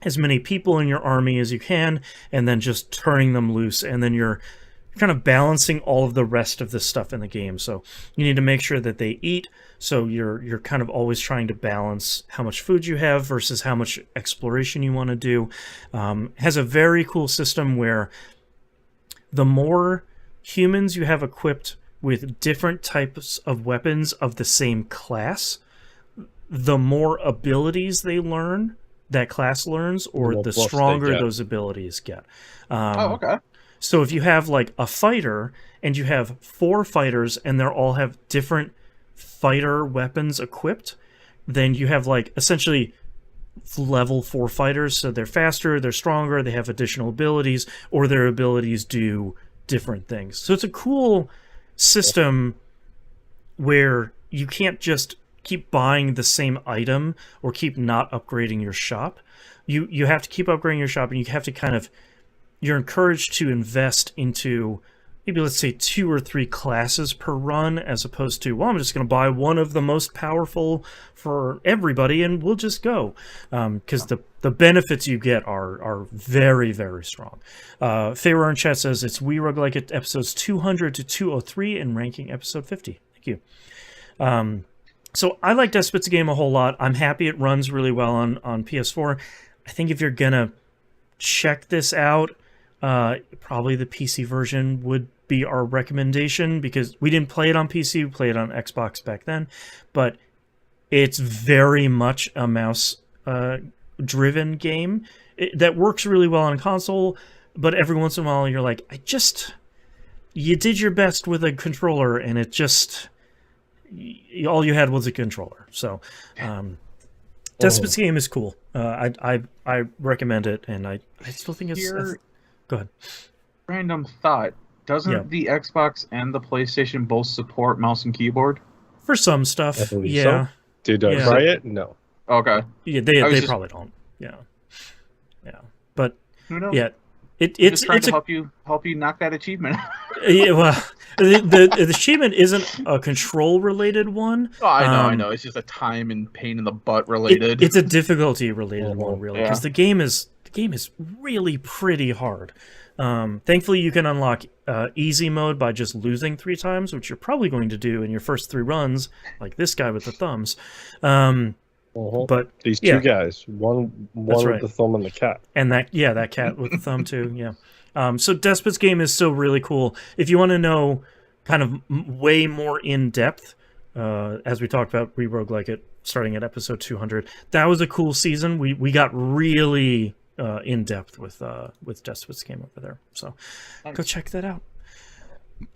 as many people in your army as you can, and then just turning them loose, and then you're kind of balancing all of the rest of the stuff in the game. So you need to make sure that they eat, so you're kind of always trying to balance how much food you have versus how much exploration you want to do. Has a very cool system where the more humans you have equipped with different types of weapons of the same class, the more abilities they learn, that class learns, or the stronger those abilities get. Okay. So if you have like a fighter and you have 4 fighters and they all have different fighter weapons equipped, then you have like essentially level 4 fighters. So they're faster, they're stronger, they have additional abilities, or their abilities do different things. So it's a cool system where you can't just keep buying the same item or keep not upgrading your shop. You have to keep upgrading your shop, and you have to kind of, you're encouraged to invest into maybe, let's say, 2 or 3 classes per run, as opposed to, well, I'm just going to buy one of the most powerful for everybody and we'll just go. Because the benefits you get are very, very strong. Feyre in chat says it's We Roguelike It episodes 200 to 203 and ranking episode 50. Thank you. So I like Despot's game a whole lot. I'm happy it runs really well on PS4. I think if you're going to check this out, probably the PC version would be our recommendation, because we didn't play it on PC, we played it on Xbox back then, but it's very much a mouse driven game that works really well on console, but every once in a while you're like, you did your best with a controller and it just, all you had was a controller. So Despot's game is cool. I recommend it, and I still think it's go ahead. Random thought. Doesn't the Xbox and the PlayStation both support mouse and keyboard? For some stuff, yeah. So. Did I try it? No. Okay. Yeah, they probably don't. Yeah. But who knows? Yeah, it's trying to help you knock that achievement. Yeah, well, the achievement isn't a control related one. Oh, I know. It's just a time and pain in the butt related. It's a difficulty related one, really, because the game is really pretty hard. Thankfully, you can unlock easy mode by just losing 3 times, which you're probably going to do in your first 3 runs, like this guy with the thumbs. But these 2 guys, one with the thumb and the cat, and that cat with the thumb too. Yeah. So Despot's game is still really cool. If you want to know kind of way more in depth, as we talked about, We Roguelike It starting at episode 200, that was a cool season. We got really in depth with Despot's game over there. So go check that out.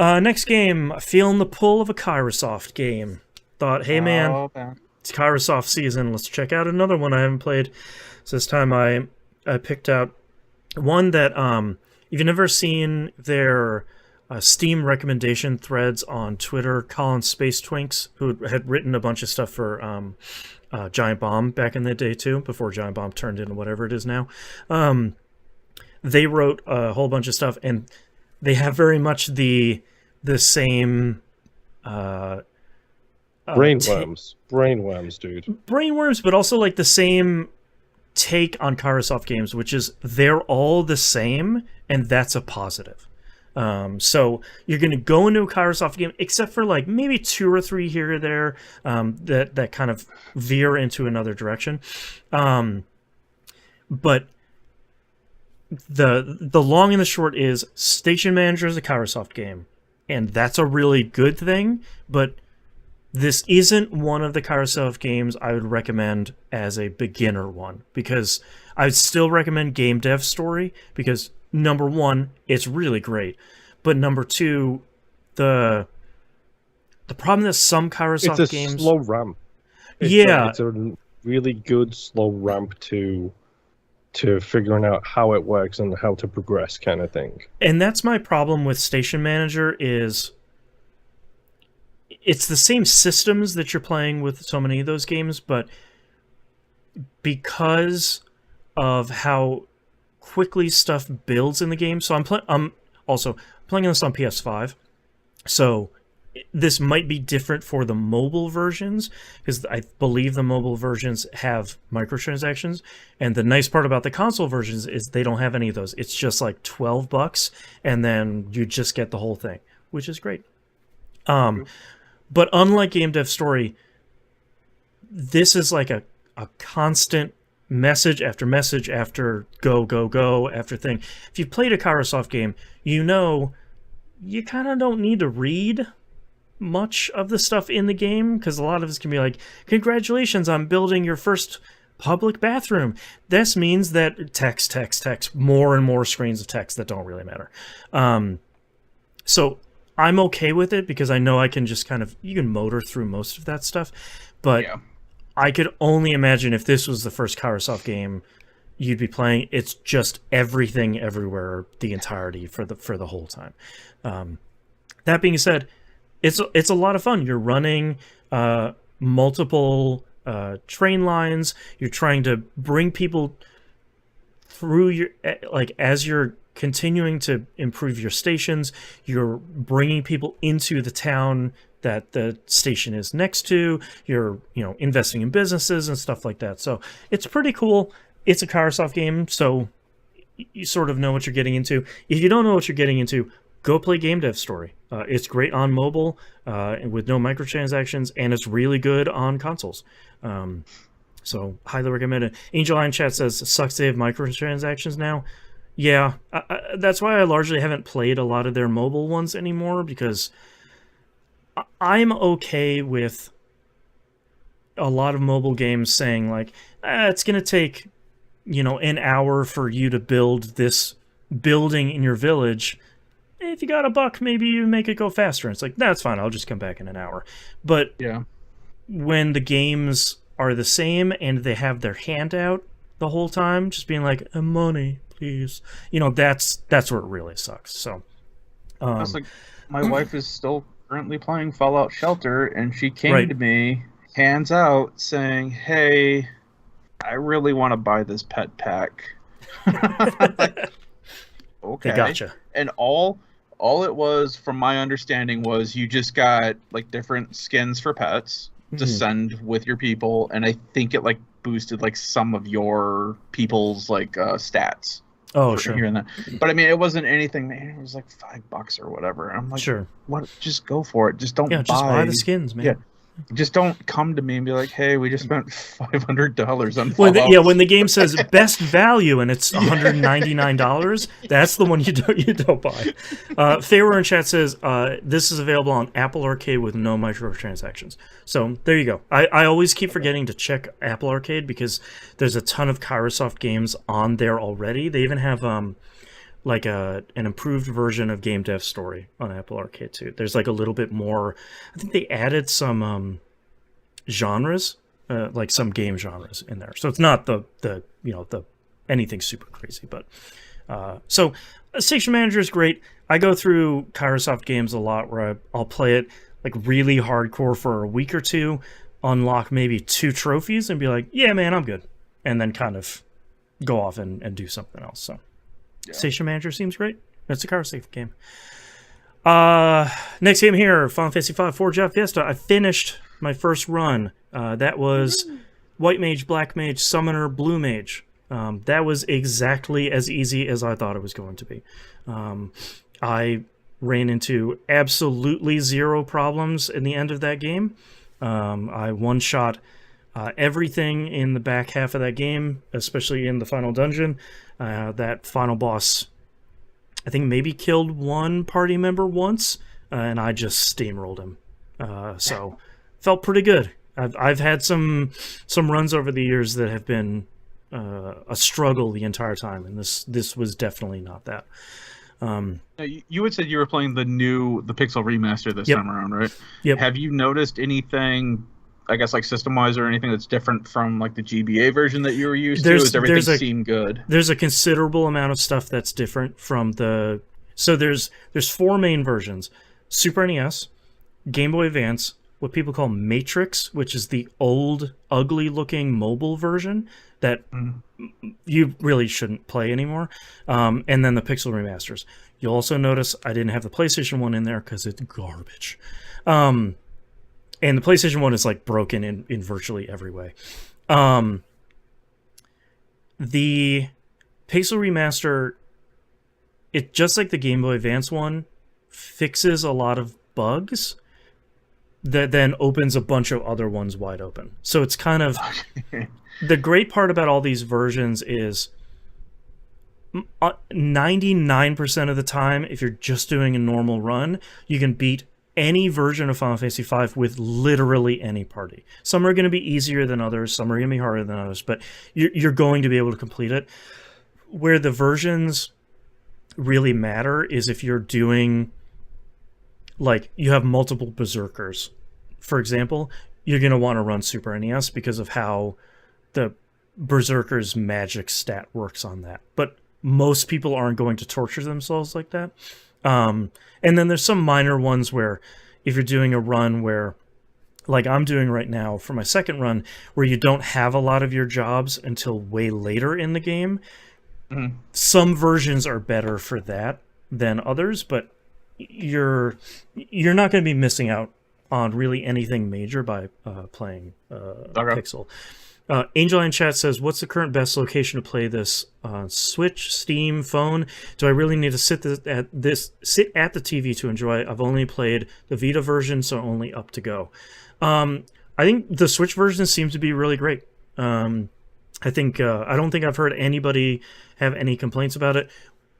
Next game, feeling the pull of a Kairosoft game. Thought, hey man, it's Kairosoft season. Let's check out another one I haven't played. So this time I picked out one that if you've never seen their Steam recommendation threads on Twitter, Colin Space Twinks, who had written a bunch of stuff for Giant Bomb back in the day too, before Giant Bomb turned into whatever it is now. They wrote a whole bunch of stuff, and they have very much the same brainworms, dude. Brainworms, but also like the same take on Kairosoft games, which is they're all the same, and that's a positive. So you're going to go into a Kairosoft game, except for like maybe 2 or 3 here or there that kind of veer into another direction. But the long and the short is Station Manager is a Kairosoft game, and that's a really good thing, but this isn't one of the Kairosoft games I would recommend as a beginner one, because I would still recommend Game Dev Story, because number one, it's really great, but number two, the problem that some Kairosoft games... It's a slow ramp. It's a really good slow ramp to figuring out how it works and how to progress kind of thing. And that's my problem with Station Manager is it's the same systems that you're playing with so many of those games, but because of how quickly stuff builds in the game. So I'm also playing this on PS5. So this might be different for the mobile versions, because I believe the mobile versions have microtransactions, and the nice part about the console versions is they don't have any of those. It's just like $12 and then you just get the whole thing, which is great. But unlike Game Dev Story, this is like a constant message after go after thing. If you've played a Kairosoft game, you know you kind of don't need to read much of the stuff in the game, because a lot of it can be like, congratulations on building your first public bathroom. This means that text, more and more screens of text that don't really matter. So I'm okay with it, because I know I can just you can motor through most of that stuff, but yeah. I could only imagine if this was the first Kairosoft game you'd be playing, it's just everything everywhere, the entirety for the whole time. That being said, it's a lot of fun. You're running multiple train lines. You're trying to bring people through your, like, as you're continuing to improve your stations, you're bringing people into the town that the station is next to. You're, investing in businesses and stuff like that. So it's pretty cool. It's a Kairosoft game, so you sort of know what you're getting into. If you don't know what you're getting into, go play Game Dev Story. It's great on mobile with no microtransactions, and it's really good on consoles. So highly recommend it. Angel Eye in chat says, sucks they have microtransactions now. Yeah, that's why I largely haven't played a lot of their mobile ones anymore, because I'm okay with a lot of mobile games saying, like, it's going to take, an hour for you to build this building in your village. If you got $1, maybe you make it go faster. And it's like, that's fine, I'll just come back in an hour. But yeah, when the games are the same and they have their hand out the whole time, just being like, money, please. That's where it really sucks. So, that's like, my wife is still currently playing Fallout Shelter, and she came to me, hands out, saying, hey, I really want to buy this pet pack. Like, okay. They gotcha. And all it was, from my understanding, was you just got like different skins for pets to send with your people, and I think it like boosted like some of your people's like stats. Oh, sure. Here and there. But I mean, it wasn't anything. Man, it was like $5 or whatever. And I'm like, sure, what? Just go for it. Just don't just buy the skins, man. Yeah. Just don't come to me and be like, hey, we just spent $500 on Fallout. When the game says best value and it's $199, that's the one you don't buy. Favor in chat says, this is available on Apple Arcade with no microtransactions. So there you go. I always keep forgetting to check Apple Arcade, because there's a ton of Kairosoft games on there already. They even have like an improved version of Game Dev Story on Apple Arcade too. There's like a little bit more. I think they added some genres, like some game genres in there. So it's not the anything super crazy, but so Station Manager is great. I go through Kairosoft games a lot where I'll play it like really hardcore for a week or two, unlock maybe 2 trophies, and be like, yeah, man, I'm good, and then kind of go off and do something else. So. Yeah. Station Manager seems great. It's a Kairosoft game. Next game here, Final Fantasy V Forge Out Fiesta. I finished my first run. That was White Mage, Black Mage, Summoner, Blue Mage. That was exactly as easy as I thought it was going to be. I ran into absolutely zero problems in the end of that game. I one-shot everything in the back half of that game, especially in the final dungeon. That final boss, I think, maybe killed one party member once, and I just steamrolled him. So felt pretty good. I've had some runs over the years that have been a struggle the entire time, and this was definitely not that. You had said you were playing the Pixel remaster this time around, right? Yep. Have you noticed anything, I guess, like system-wise or anything that's different from like the GBA version that you were used to? Does everything seem good? There's a considerable amount of stuff that's different from the... So there's 4 main versions. Super NES, Game Boy Advance, what people call Matrix, which is the old, ugly-looking mobile version that you really shouldn't play anymore, and then the Pixel remasters. You'll also notice I didn't have the PlayStation 1 in there because it's garbage. And the PlayStation 1 is like broken in virtually every way. The Pixel remaster, it just like the Game Boy Advance one, fixes a lot of bugs that then opens a bunch of other ones wide open. So it's kind of... The great part about all these versions is 99% of the time, if you're just doing a normal run, you can beat any version of Final Fantasy V with literally any party. Some are going to be easier than others, some are going to be harder than others, but you're going to be able to complete it. Where the versions really matter is if you're doing, like, you have multiple Berserkers. For example, you're going to want to run Super NES because of how the Berserker's magic stat works on that. But most people aren't going to torture themselves like that. And then there's some minor ones where if you're doing a run where, like I'm doing right now for my second run, where you don't have a lot of your jobs until way later in the game, some versions are better for that than others, but you're not going to be missing out on really anything major by playing Pixel. Angel in chat says, what's the current best location to play this on Switch, Steam, phone? Do I really need to sit at the TV to enjoy it? I've only played the Vita version, so only up to go. I think the Switch version seems to be really great. I don't think I've heard anybody have any complaints about it,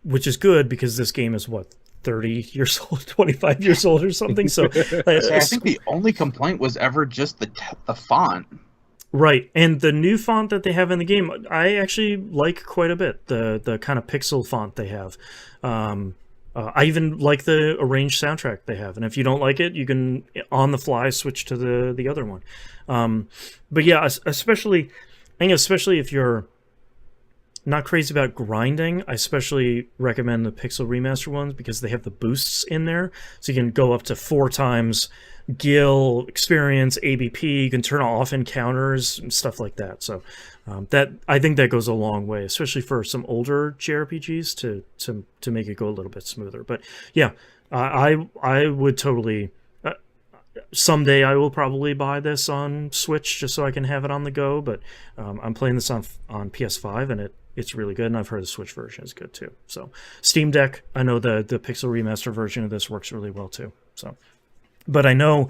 which is good because this game is, 30 years old, 25 years old or something. So I think the only complaint was ever just the font. Right, and the new font that they have in the game, I actually like quite a bit. The kind of pixel font they have. I even like the arranged soundtrack they have. And if you don't like it, you can, on the fly, switch to the other one. But yeah, especially if you're not crazy about grinding, I especially recommend the Pixel Remaster ones because they have the boosts in there. So you can go up to 4 times Gil, experience, ABP, you can turn off encounters, and stuff like that. So that I think that goes a long way, especially for some older JRPGs to make it go a little bit smoother. But yeah, I would totally... someday I will probably buy this on Switch just so I can have it on the go, but I'm playing this on PS5 and it's really good, and I've heard the Switch version is good too. So Steam Deck, I know the Pixel Remaster version of this works really well too. So, but I know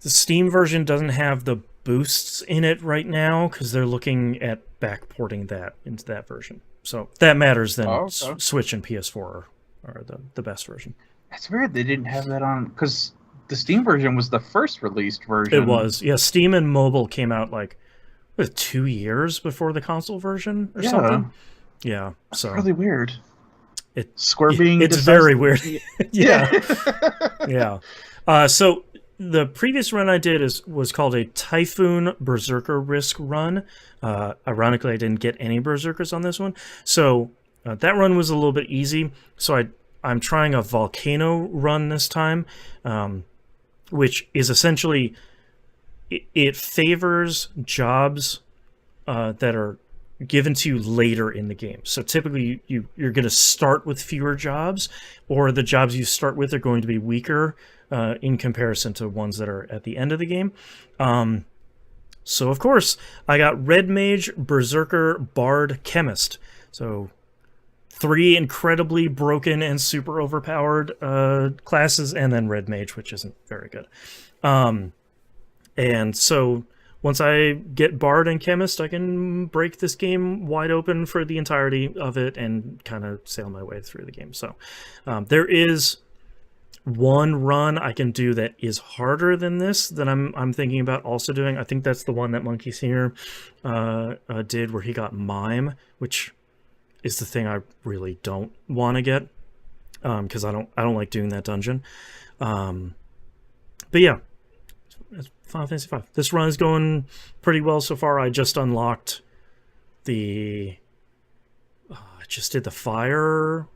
the Steam version doesn't have the boosts in it right now because they're looking at backporting that into that version. So if that matters, then Switch and PS4 are the best version. That's weird they didn't have that on, because the Steam version was the first released version. It was. Yeah, Steam and mobile came out like 2 years before the console version or something. Yeah. That's so really weird. It's very weird. Yeah. Yeah. So the previous run I did was called a Typhoon Berserker Risk run. Ironically, I didn't get any Berserkers on this one. So that run was a little bit easy. So I'm trying a Volcano run this time, which is essentially, it favors jobs that are given to you later in the game. So typically you're going to start with fewer jobs, or the jobs you start with are going to be weaker in comparison to ones that are at the end of the game. So of course I got Red Mage, Berserker, Bard, Chemist. So 3 incredibly broken and super overpowered classes, and then Red Mage, which isn't very good. And so once I get Bard and Chemist, I can break this game wide open for the entirety of it and kind of sail my way through the game. So there is one run I can do that is harder than this that I'm thinking about also doing. I think that's the one that Monkey Senior did, where he got Mime, which is the thing I really don't want to get, because I don't like doing that dungeon. But yeah, Final Fantasy V. This run is going pretty well so far. I just unlocked I just did the fire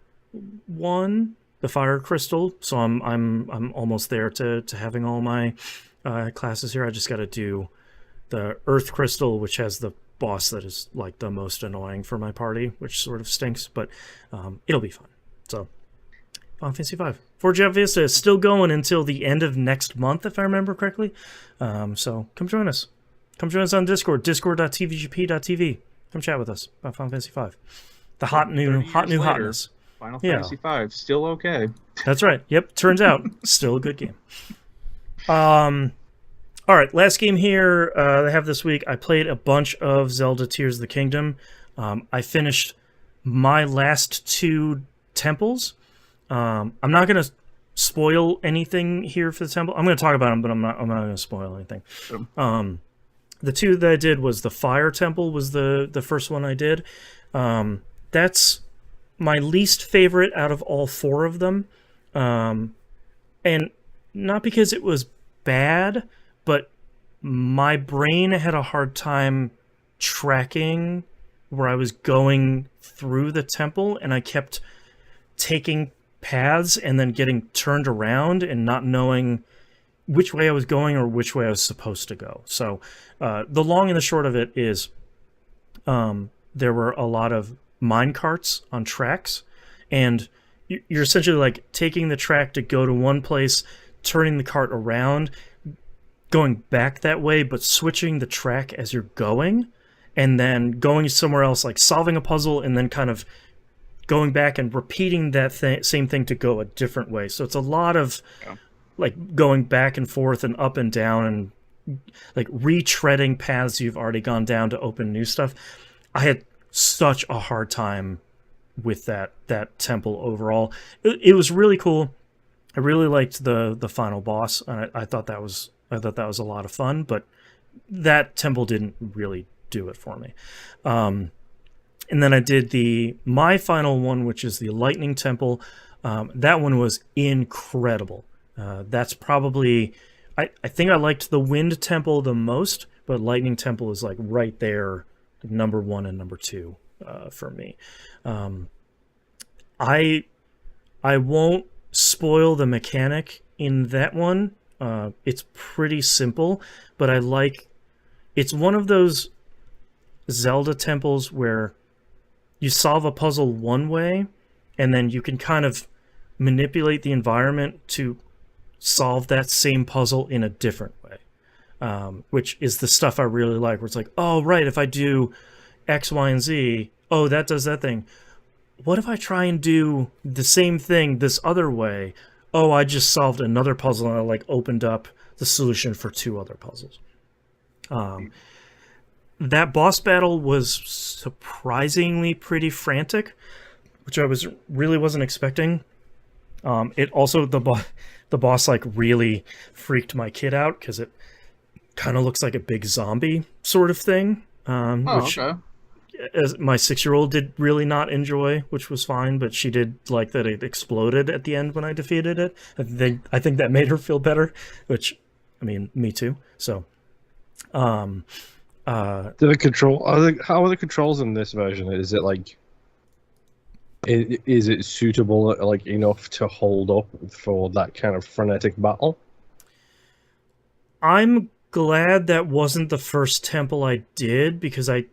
one, the fire crystal. So I'm almost there to having all my classes here. I just got to do the earth crystal, which has the boss that is like the most annoying for my party, which sort of stinks, but it'll be fun. So Final Fantasy V. Forge Out Fiesta is still going until the end of next month, if I remember correctly. So come join us. Come join us on Discord, discord.tvgp.tv. Come chat with us about Final Fantasy V. The hot new hotness. Final Fantasy V, still okay. That's right. Yep, turns out, still a good game. All right, last game here I have this week. I played a bunch of Zelda Tears of the Kingdom. I finished my last 2 temples. I'm not going to spoil anything here for the temple. I'm going to talk about them, but I'm not going to spoil anything. The 2 that I did was the Fire Temple was the first one I did. That's my least favorite out of all 4 of them. And not because it was bad, but my brain had a hard time tracking where I was going through the temple, and I kept taking paths and then getting turned around and not knowing which way I was going or which way I was supposed to go. So the long and the short of it is there were a lot of mine carts on tracks, and you're essentially like taking the track to go to one place, turning the cart around, going back that way, but switching the track as you're going, and then going somewhere else, like solving a puzzle, and then kind of going back and repeating that same thing to go a different way. So it's a lot of like going back and forth and up and down and like retreading paths you've already gone down to open new stuff. I had such a hard time with that temple overall. It was really cool. I really liked the final boss, and I thought that was a lot of fun, but that temple didn't really do it for me. And then I did my final one, which is the Lightning Temple. That one was incredible. That's probably, I think I liked the Wind Temple the most, but Lightning Temple is like right there, number 1 and number 2 for me. I won't spoil the mechanic in that one. It's pretty simple, but it's one of those Zelda temples where you solve a puzzle one way, and then you can kind of manipulate the environment to solve that same puzzle in a different way, which is the stuff I really like, where it's like, oh, right, if I do X, Y, and Z, oh, that does that thing. What if I try and do the same thing this other way? Oh, I just solved another puzzle, and I like opened up the solution for 2 other puzzles. That boss battle was surprisingly pretty frantic, which I really wasn't expecting. It also, the boss like really freaked my kid out, because it kind of looks like a big zombie sort of thing. Okay. As my 6-year-old did really not enjoy, which was fine, but she did like that it exploded at the end when I defeated it. I think that made her feel better, which, I mean, me too. So, how are the controls in this version? Is it like, is it suitable like enough to hold up for that kind of frenetic battle? I'm glad that wasn't the first temple I did, because I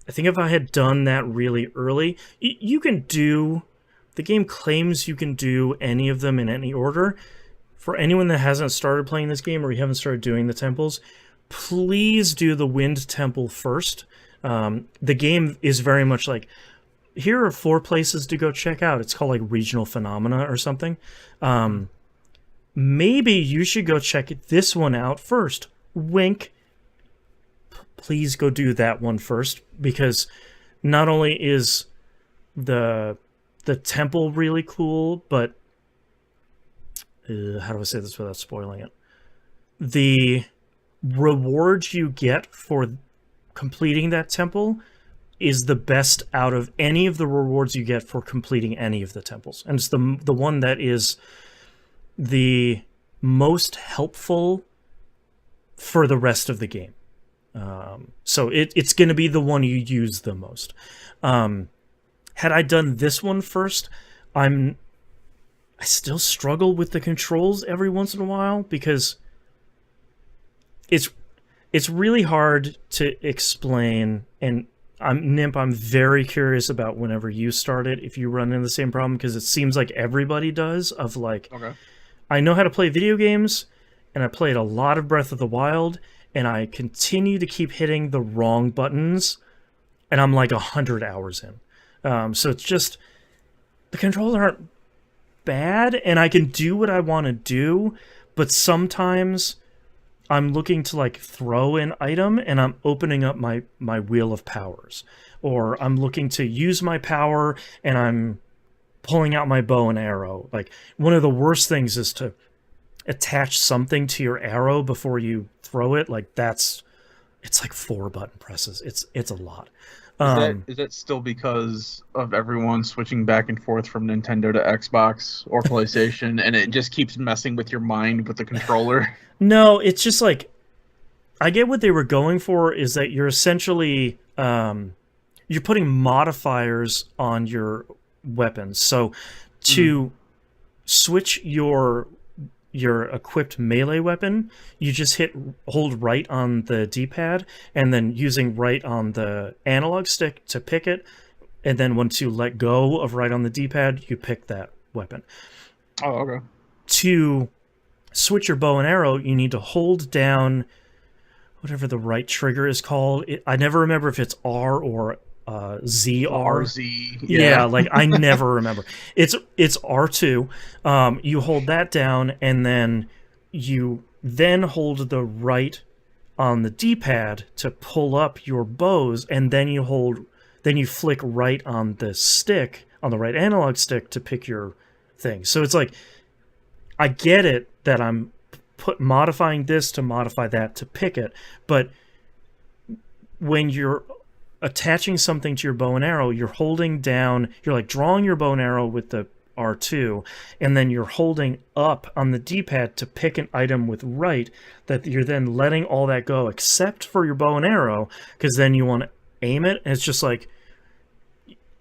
think if I had done that really early, you can do, the game claims you can do any of them in any order. For anyone that hasn't started playing this game, or you haven't started doing the temples, please do the Wind Temple first. The game is very much like, here are 4 places to go check out. It's called like Regional Phenomena or something. Maybe you should go check this one out first. Wink. Please go do that one first, because not only is the temple really cool, but how do I say this without spoiling it? The rewards you get for completing that temple is the best out of any of the rewards you get for completing any of the temples. And it's the one that is the most helpful for the rest of the game. So it's going to be the one you use the most. Had I done this one first, I still struggle with the controls every once in a while, because it's really hard to explain. And Nimp, I'm very curious about whenever you start it, if you run into the same problem, because it seems like everybody does, of like, Okay. I know how to play video games, and I played a lot of Breath of the Wild, and I continue to keep hitting the wrong buttons, and I'm like 100 hours in. So it's just, the controls aren't bad, and I can do what I want to do, but sometimes I'm looking to like throw an item, and I'm opening up my wheel of powers. Or I'm looking to use my power, and I'm pulling out my bow and arrow. Like, one of the worst things is to attach something to your arrow before you throw it. Like, it's like 4 button presses. It's a lot. Is that still because of everyone switching back and forth from Nintendo to Xbox or PlayStation, and it just keeps messing with your mind with the controller? No, it's just like, I get what they were going for, is that you're essentially you're putting modifiers on your weapons. So to switch your equipped melee weapon, you just hold right on the D-pad, and then using right on the analog stick to pick it, and then once you let go of right on the D-pad, you pick that weapon. Oh, okay. To switch your bow and arrow, you need to hold down whatever the right trigger is called. I never remember if it's R or ZR. RZ. Yeah, like I never remember. It's R2. You hold that down, and then you hold the right on the D-pad to pull up your bows, and then you flick right on the stick, on the right analog stick, to pick your thing. So it's like, I get it that I'm modifying this to modify that to pick it, but when you're attaching something to your bow and arrow, you're holding down, you're like drawing your bow and arrow with the R2, and then you're holding up on the D-pad to pick an item with right, that you're then letting all that go except for your bow and arrow, because then you want to aim it, and it's just like,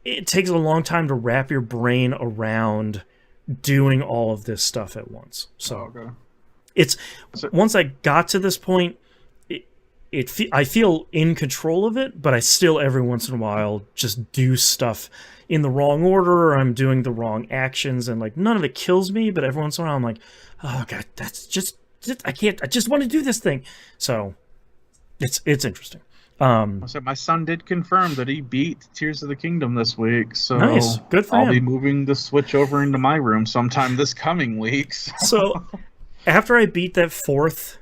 it takes a long time to wrap your brain around doing all of this stuff at once. So once I got to this point, I feel in control of it, but I still every once in a while just do stuff in the wrong order, or I'm doing the wrong actions, and like none of it kills me, but every once in a while I'm like, oh god, that's just I just want to do this thing. So it's interesting. So my son did confirm that he beat Tears of the Kingdom this week, so nice. Good for him. I'll be moving the Switch over into my room sometime this coming week. So after I beat that fourth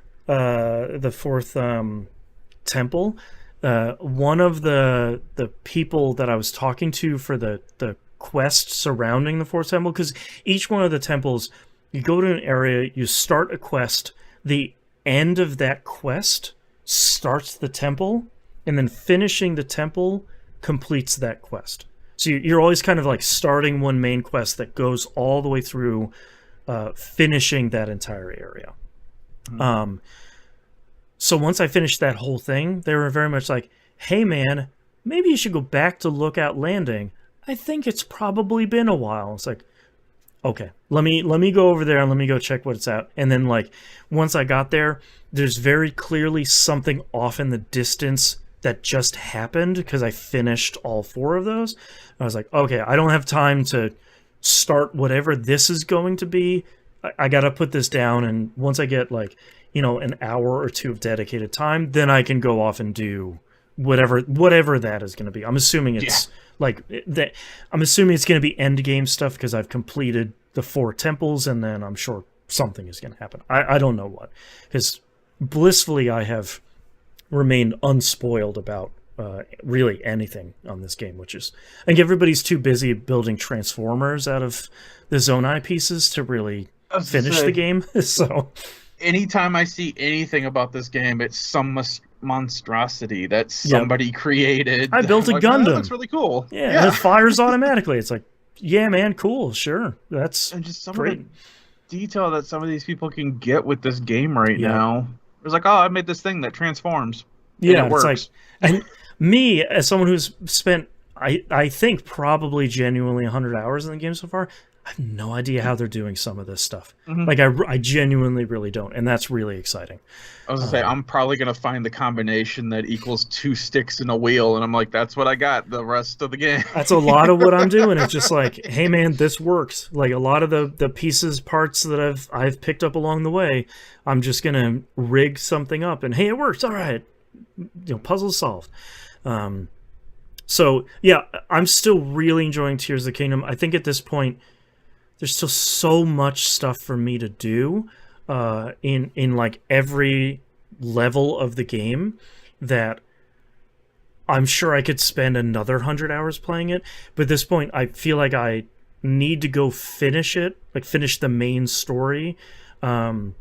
temple, one of the people that I was talking to for the quest surrounding the fourth temple, because each one of the temples, you go to an area, you start a quest, the end of that quest starts the temple, and then finishing the temple completes that quest. So you're always kind of like starting one main quest that goes all the way through, finishing that entire area. So once I finished that whole thing, they were very much like, hey man, maybe you should go back to Lookout Landing. I think it's probably been a while. It's like, okay, let me go over there and let me go check what it's at. And then like, once I got there, there's very clearly something off in the distance that just happened, because I finished all 4 of those. I was like, okay, I don't have time to start whatever this is going to be. I got to put this down, and once I get like, an hour or 2 of dedicated time, then I can go off and do whatever that is going to be. I'm assuming it's Like that, I'm assuming it's going to be end game stuff because I've completed the 4 temples, and then I'm sure something is going to happen. I don't know what, because blissfully I have remained unspoiled about really anything on this game, which is, I think everybody's too busy building transformers out of the Zonai pieces to really finish the game. So anytime I see anything about this game, it's some monstrosity that somebody created. I built a like, Gundam. That looks really cool. Yeah, and it fires automatically. It's like, yeah, man, cool, sure, that's and just some great. of the detail that some of these people can get with this game right now. It was like, oh, I made this thing that transforms. Yeah, it works. It's like, and me as someone who's spent, I think probably genuinely 100 hours in the game so far, I have no idea how they're doing some of this stuff. Like, I genuinely really don't, and that's really exciting. I was gonna say, I'm probably gonna find the combination that equals 2 sticks and a wheel, and I'm like, that's what I got the rest of the game. That's a lot of what I'm doing. It's just like, hey man, this works. Like a lot of the pieces, parts that I've picked up along the way, I'm just gonna rig something up, and hey, it works. All right, puzzle solved. So yeah, I'm still really enjoying Tears of the Kingdom. I think at this point, there's still so much stuff for me to do in like every level of the game that I'm sure I could spend another 100 hours playing it. But at this point, I feel like I need to go finish it, like finish the main story, and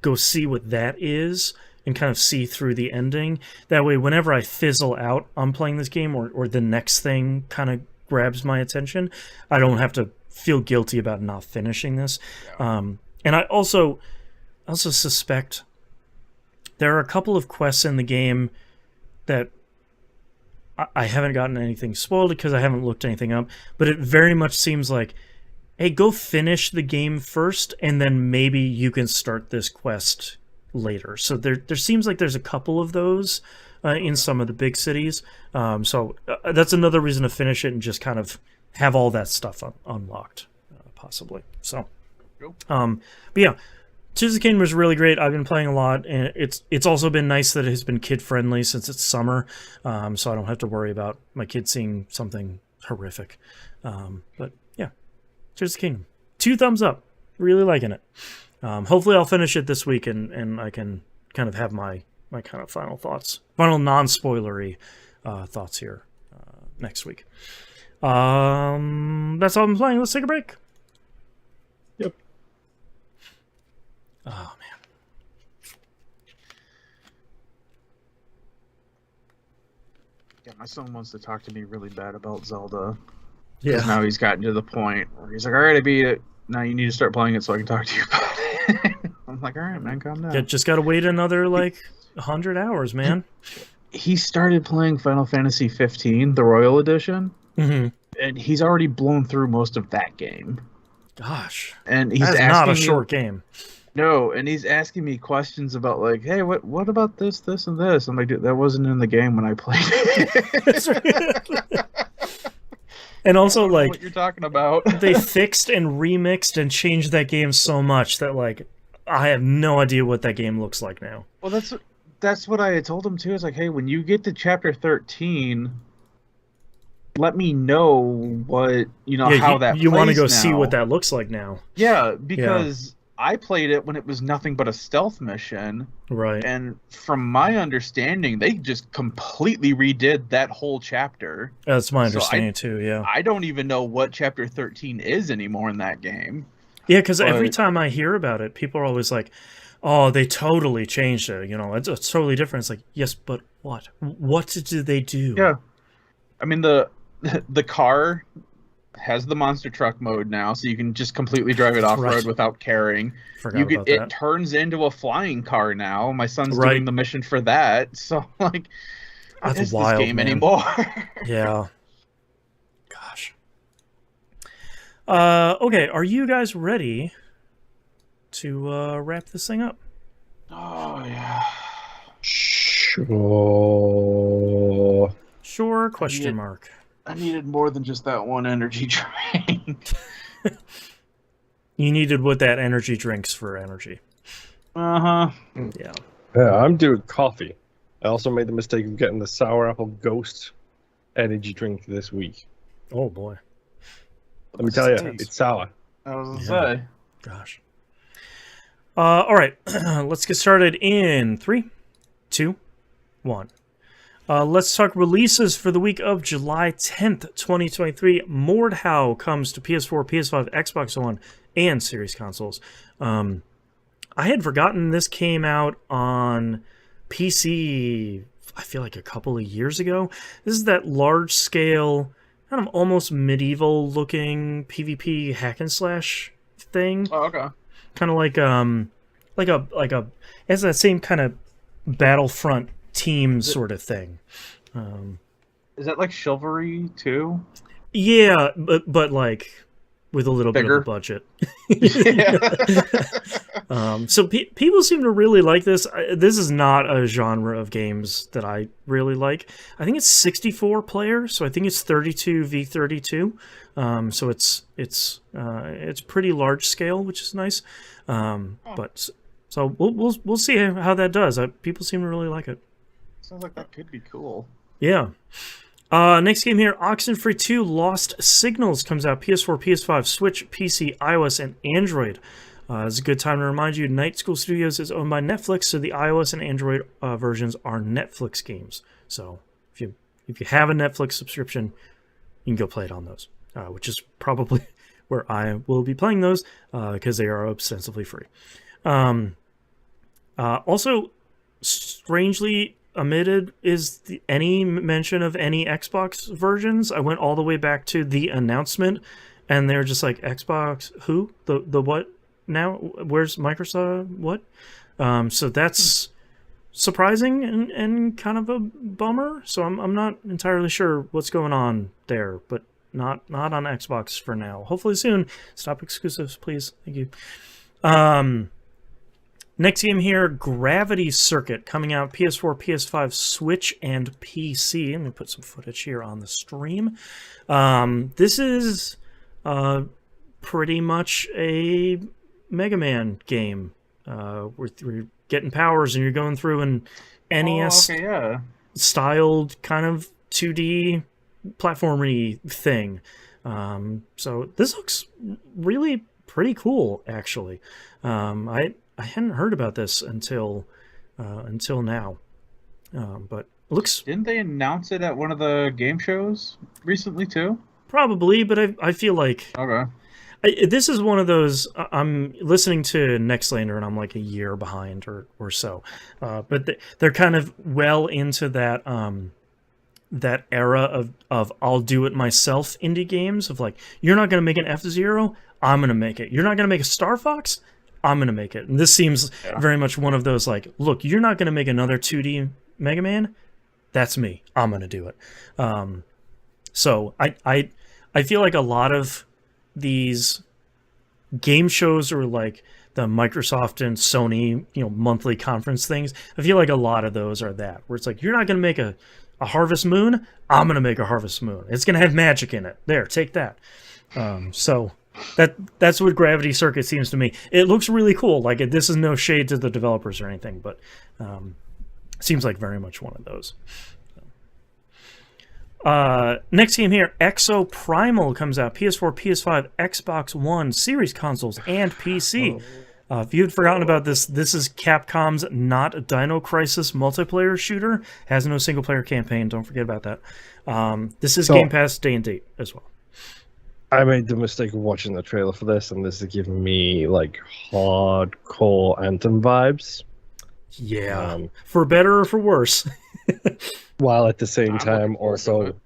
go see what that is and kind of see through the ending. That way, whenever I fizzle out on playing this game or the next thing kind of grabs my attention, I don't have to feel guilty about not finishing this. And I also suspect there are a couple of quests in the game that I haven't gotten anything spoiled because I haven't looked anything up, but it very much seems like, hey, go finish the game first, and then maybe you can start this quest later. So there seems like there's a couple of those in some of the big cities. So that's another reason to finish it and just kind of have all that stuff unlocked, possibly. So, but yeah, Tears of the Kingdom was really great. I've been playing a lot, and it's also been nice that it has been kid friendly since it's summer, so I don't have to worry about my kids seeing something horrific. But yeah, Tears of the Kingdom, 2 thumbs up. Really liking it. Hopefully, I'll finish it this week, and I can kind of have my kind of final thoughts, final non-spoilery thoughts here next week. That's all I'm playing. Let's take a break. Yep. Oh man. Yeah, my son wants to talk to me really bad about Zelda. Yeah. Now he's gotten to the point where he's like, all right, I beat it. Now you need to start playing it so I can talk to you about it. I'm like, all right, man, calm down. Yeah, just gotta wait another 100 hours, man. He started playing Final Fantasy 15, the Royal Edition. Mm-hmm. And he's already blown through most of that game. Gosh, and he's that's not a short game. No, and he's asking me questions about hey, what about this, and this? I'm like, dude, that wasn't in the game when I played it. And also, what you're talking about. They fixed and remixed and changed that game so much that I have no idea what that game looks like now. Well, that's what I had told him too. It's like, hey, when you get to chapter 13. Let me know what how that. You want to go now. See what that looks like now? Yeah, because I played it when it was nothing but a stealth mission, right? And from my understanding, they just completely redid that whole chapter. That's my understanding too. Yeah, I don't even know what chapter 13 is anymore in that game. Yeah, because every time I hear about it, people are always like, "Oh, they totally changed it. It's totally different." It's like, yes, but what? What did they do? Yeah, I mean the car has the monster truck mode now, so you can just completely drive it off-road without carrying. It turns into a flying car now. My son's doing the mission for that, so that's wild, this game man. anymore. Yeah. Gosh. Okay, are you guys ready to wrap this thing up? Oh yeah. Sure. Sure? Question mark. I needed more than just that one energy drink. You needed what that energy drinks for energy. Uh-huh. Yeah. Yeah, I'm doing coffee. I also made the mistake of getting the sour apple ghost energy drink this week. Oh boy. Let me tell you, it's sour. I was gonna say. Gosh. All right, let's get started in 3, 2, 1. Let's talk releases for the week of July 10th, 2023. Mordhau comes to PS4, PS5, Xbox One, and Series consoles. I had forgotten this came out on PC, I feel like a couple of years ago. This is that large-scale, kind of almost medieval-looking PvP hack and slash thing. Oh, okay. Kind of like a it has that same kind of Battlefront team sort of thing. Is that like Chivalry too? Yeah, but like with a little Bigger? bit of a budget. Yeah. So people seem to really like this. This is not a genre of games that I really like. I think it's 64 players, so I think it's 32v32. So it's pretty large scale, which is nice. But so we'll see how that does. People seem to really like it. Sounds like that could be cool. Yeah. Next game here, Oxenfree 2 Lost Signals comes out PS4, PS5, Switch, PC, iOS, and Android. It's a good time to remind you, Night School Studios is owned by Netflix, so the iOS and Android versions are Netflix games. So if you have a Netflix subscription, you can go play it on those, which is probably where I will be playing those because they are ostensibly free. Also, strangely omitted is any mention of any Xbox versions. I went all the way back to the announcement, and they're just like, Xbox who? The what now? Where's Microsoft? What? So that's surprising and kind of a bummer. So I'm not entirely sure what's going on there, but not on Xbox for now. Hopefully soon. Stop exclusives, please. Thank you. Next game here, Gravity Circuit, coming out PS4, PS5, Switch, and PC. Let me put some footage here on the stream. This is pretty much a Mega Man game. Where you're getting powers and you're going through an NES-styled kind of 2D platformy thing. So this looks really pretty cool, actually. I hadn't heard about this until now, but it looks. Didn't they announce it at one of the game shows recently too? Probably, but I feel like Okay. This is one of those. I'm listening to Nextlander and I'm like a year behind or so, but they're kind of well into that that era of I'll do it myself indie games of like, you're not gonna make an F-Zero, I'm gonna make it. You're not gonna make a Star Fox, I'm going to make it. And this seems very much one of those like, look, you're not going to make another 2D Mega Man. That's me. I'm going to do it. So I feel like a lot of these game shows or like the Microsoft and Sony, monthly conference things, I feel like a lot of those are that, where it's like, you're not going to make a Harvest Moon. I'm going to make a Harvest Moon. It's going to have magic in it. There, take that. So that's what Gravity Circuit seems to me. It looks really cool. Like, this is no shade to the developers or anything, but seems like very much one of those. Next game here, Exo Primal comes out. PS4, PS5, Xbox One, Series consoles, and PC. If you had forgotten about this, this is Capcom's not Dino Crisis multiplayer shooter. Has no single-player campaign. Don't forget about that. This is Game Pass day and date as well. I made the mistake of watching the trailer for this, and this is giving me like hardcore Anthem vibes. Yeah, for better or for worse. While at the same time, also,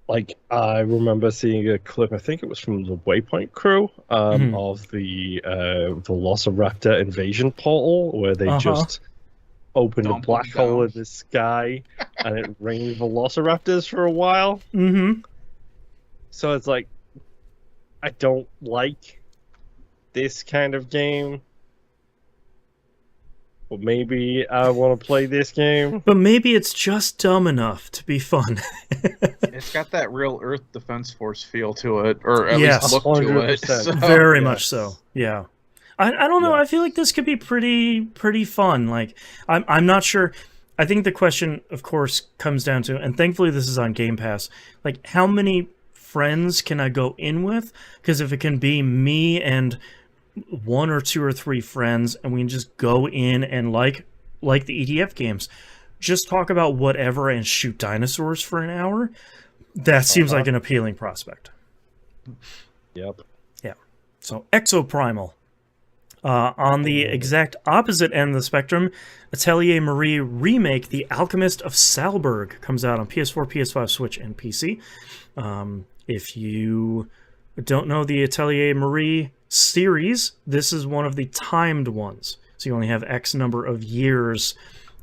like, I remember seeing a clip. I think it was from the Waypoint crew of the Velociraptor invasion portal, where they just opened a black hole in the sky, and it rained Velociraptors for a while. Mm-hmm. So it's like, I don't like this kind of game. But maybe I want to play this game. But maybe it's just dumb enough to be fun. It's got that real Earth Defense Force feel to it, or at least look to it. So, very much so. Yeah. I don't know. I feel like this could be pretty fun. Like, I'm not sure. I think the question, of course, comes down to, and thankfully this is on Game Pass, like how many friends can I go in with? Because if it can be me and one or two or three friends, and we can just go in and like the EDF games, just talk about whatever and shoot dinosaurs for an hour, that seems like an appealing prospect. Yep. Yeah. So Exoprimal. On the exact opposite end of the spectrum, Atelier Marie Remake, The Alchemist of Salberg, comes out on PS4, PS5, Switch, and PC. If you don't know the Atelier Marie series, this is one of the timed ones. So you only have X number of years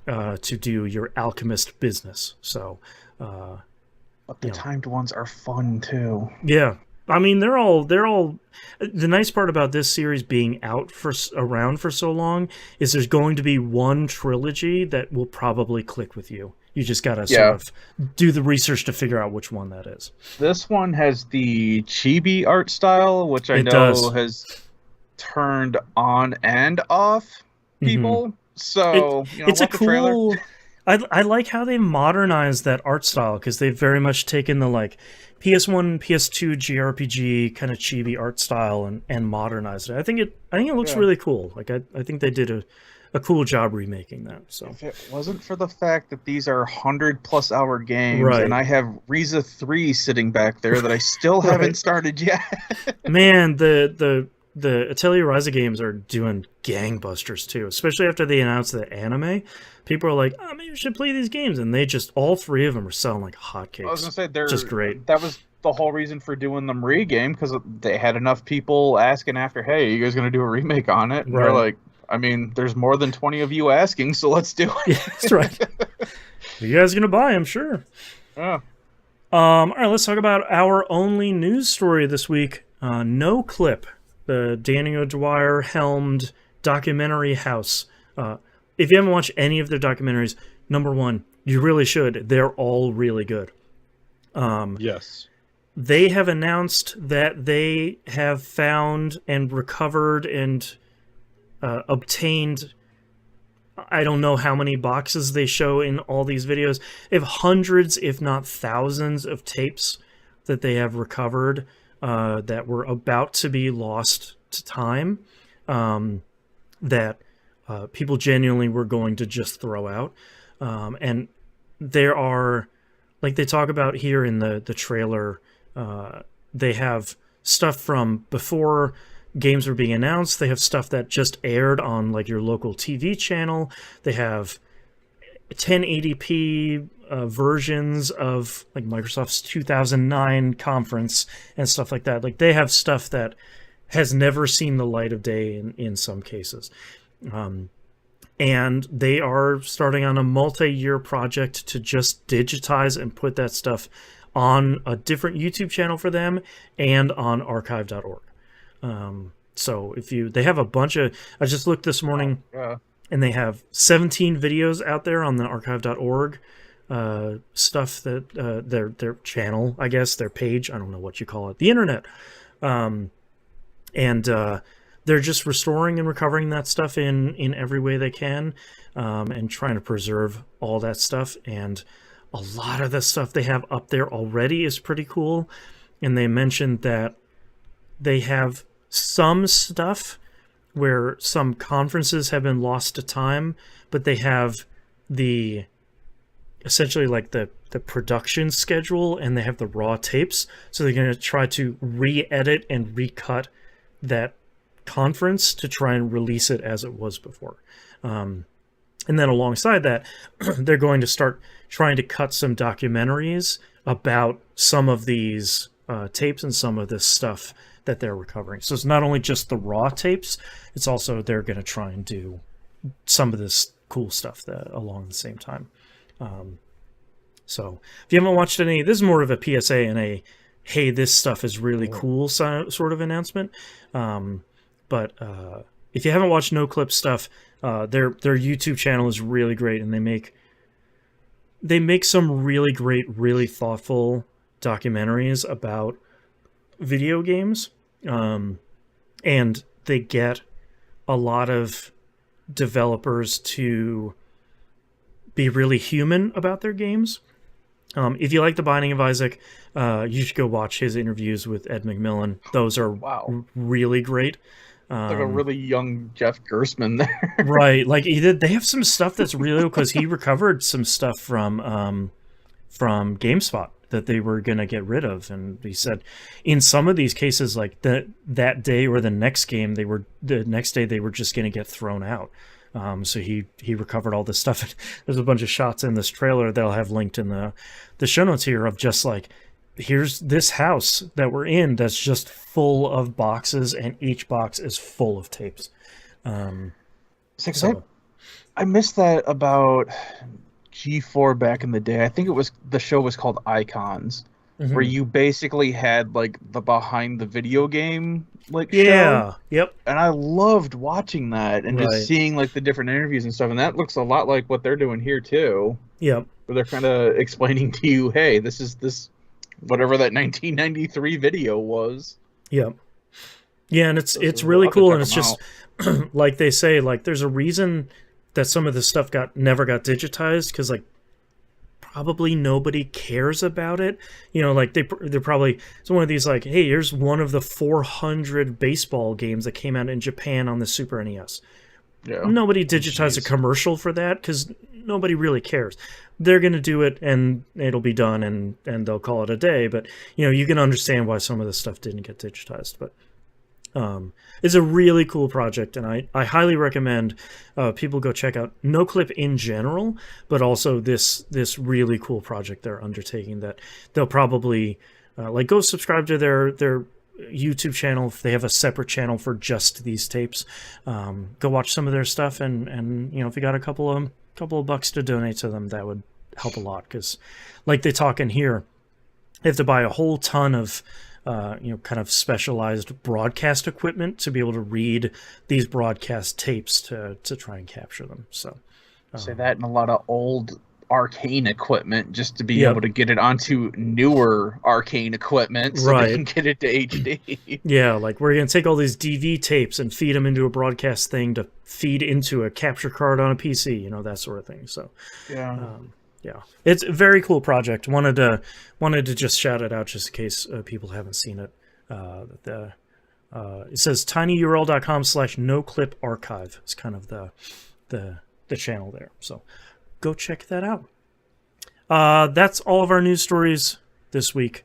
to do your alchemist business. So, but the timed ones are fun too. Yeah. I mean, they're all. The nice part about this series being around for so long is there's going to be one trilogy that will probably click with you. You just gotta sort of do the research to figure out which one that is. This one has the chibi art style, which I know has turned on and off people. So it's a cool. I like how they modernized that art style because they've very much taken the like PS1, PS2 JRPG kind of chibi art style and modernized it. I think it looks really cool. Like I think they did a cool job remaking that. So if it wasn't for the fact that these are 100+ hour games, and I have Riza 3 sitting back there that I still haven't started yet. Man, the Atelier Ryza games are doing gangbusters too, especially after they announced the anime. People are like, oh, maybe we should play these games, and they just, all three of them are selling like hotcakes. I was gonna say they're just great. That was the whole reason for doing the Marie game, because they had enough people asking after, hey, you guys gonna do a remake on it? And they're like, I mean, there's more than 20 of you asking, so let's do it. Yeah, that's right. You guys gonna buy them, sure. Yeah. All right, let's talk about our only news story this week. No Clip, the Danny O'Dwyer helmed documentary house. If you haven't watched any of their documentaries, number one, you really should. They're all really good. Yes. They have announced that they have found and recovered and obtained, I don't know how many boxes they show in all these videos. They have hundreds, if not thousands, of tapes that they have recovered that were about to be lost to time, that people genuinely were going to just throw out. And there are, like they talk about here in the trailer, they have stuff from before games were being announced. They have stuff that just aired on like your local TV channel. They have 1080p versions of like Microsoft's 2009 conference and stuff like that. Like they have stuff that has never seen the light of day in some cases. And they are starting on a multi-year project to just digitize and put that stuff on a different YouTube channel for them and on archive.org. So they have a bunch of, I just looked this morning, and they have 17 videos out there on the archive.org stuff that their channel, I guess, their page, I don't know what you call it, the internet. They're just restoring and recovering that stuff in every way they can, and trying to preserve all that stuff. And a lot of the stuff they have up there already is pretty cool. And they mentioned that they have some stuff where some conferences have been lost to time, but they have essentially like the production schedule, and they have the raw tapes. So they're going to try to re-edit and recut that conference to try and release it as it was before. And then alongside that, they're going to start trying to cut some documentaries about some of these tapes and some of this stuff that they're recovering. So it's not only just the raw tapes, it's also they're going to try and do some of this cool stuff along the same time. So if you haven't watched any, this is more of a PSA and a, hey, this stuff is really cool sort of announcement. But if you haven't watched No Clip stuff, their YouTube channel is really great, and they make some really great, really thoughtful documentaries about video games, and they get a lot of developers to be really human about their games. If you like The Binding of Isaac, you should go watch his interviews with Ed McMillan. Those are really great. Like a really young Jeff Gerstmann there. Right. Like they have some stuff that's really, because he recovered some stuff from GameSpot that they were going to get rid of. And he said in some of these cases, like that day or the next day they were just going to get thrown out. So he recovered all this stuff. There's a bunch of shots in this trailer that I'll have linked in the show notes here of just like, here's this house that we're in that's just full of boxes, and each box is full of tapes. So I missed that about G4 back in the day. I think the show was called Icons, where you basically had like the behind the video game show. Yep. And I loved watching that and just seeing like the different interviews and stuff. And that looks a lot like what they're doing here too. Yep. Where they're kind of explaining to you, hey, this is whatever that 1993 video was. Yep. Yeah, and it's really cool, and it's just like they say, like there's a reason that some of this stuff never got digitized, because like probably nobody cares about it. You know, like they're probably, it's one of these like, hey, here's one of the 400 baseball games that came out in Japan on the Super NES. Yeah. Nobody digitized a commercial for that because nobody really cares. They're going to do it and it'll be done and they'll call it a day. But, you know, you can understand why some of this stuff didn't get digitized. But it's a really cool project, and I highly recommend people go check out NoClip in general, but also this really cool project they're undertaking that they'll probably go subscribe to their YouTube channel if they have a separate channel for just these tapes. Go watch some of their stuff, and you know, if you got a couple of bucks to donate to them, that would help a lot, because like they talk in here, they have to buy a whole ton of kind of specialized broadcast equipment to be able to read these broadcast tapes to try and capture them. So say that, and a lot of old arcane equipment just to be able to get it onto newer arcane equipment so they can get it to HD. Yeah, like we're going to take all these DV tapes and feed them into a broadcast thing to feed into a capture card on a PC, you know, that sort of thing. So yeah, it's a very cool project. Wanted to just shout it out just in case people haven't seen it. It says tinyurl.com/nocliparchive is kind of the channel there. So go check that out. That's all of our news stories this week.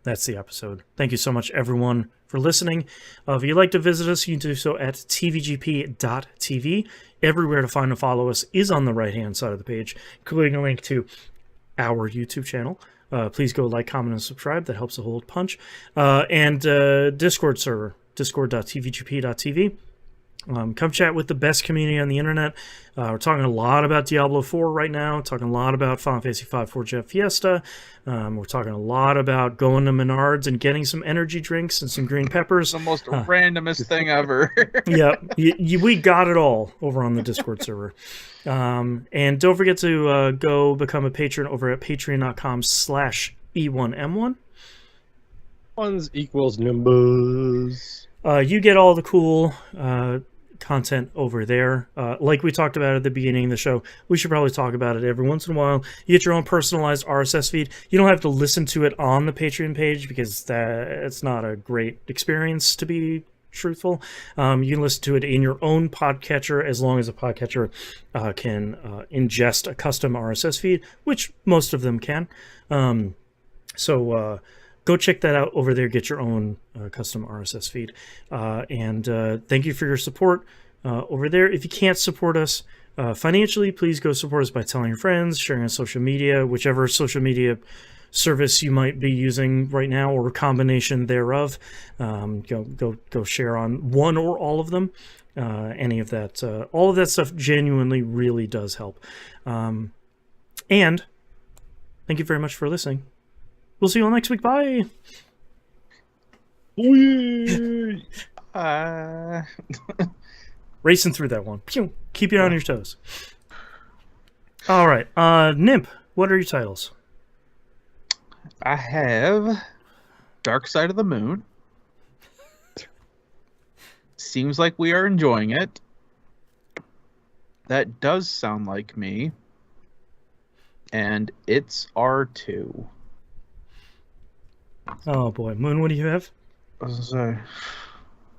That's the episode. Thank you so much, everyone, for listening. If you'd like to visit us, you can do so at tvgp.tv. Everywhere to find and follow us is on the right-hand side of the page, including a link to our YouTube channel. Please go like, comment, and subscribe. That helps a whole punch. And Discord server, discord.tvgp.tv. Come chat with the best community on the internet. We're talking a lot about Diablo 4 right now. Talking a lot about Final Fantasy V Forge Fiesta. We're talking a lot about going to Menards and getting some energy drinks and some green peppers. The most randomest thing ever. Yeah, we got it all over on the Discord server. And don't forget to go become a patron over at patreon.com/E1M1. Ones equals numbers. You get all the cool content over there. Like we talked about at the beginning of the show, we should probably talk about it every once in a while. You get your own personalized RSS feed. You don't have to listen to it on the Patreon page because it's not a great experience, to be truthful. You can listen to it in your own podcatcher as long as a podcatcher can ingest a custom RSS feed, which most of them can. Go check that out over there. Get your own custom RSS feed. And thank you for your support over there. If you can't support us financially, please go support us by telling your friends, sharing on social media, whichever social media service you might be using right now or a combination thereof. Go share on one or all of them. Any of that, all of that stuff genuinely really does help. And thank you very much for listening. We'll see you all next week. Bye. Racing through that one. Pew. Keep you on your toes. All right. Nimp, what are your titles? I have Dark Side of the Moon. Seems like we are enjoying it. That does sound like me. and it's R2. Oh boy, Moon, what do you have? What was I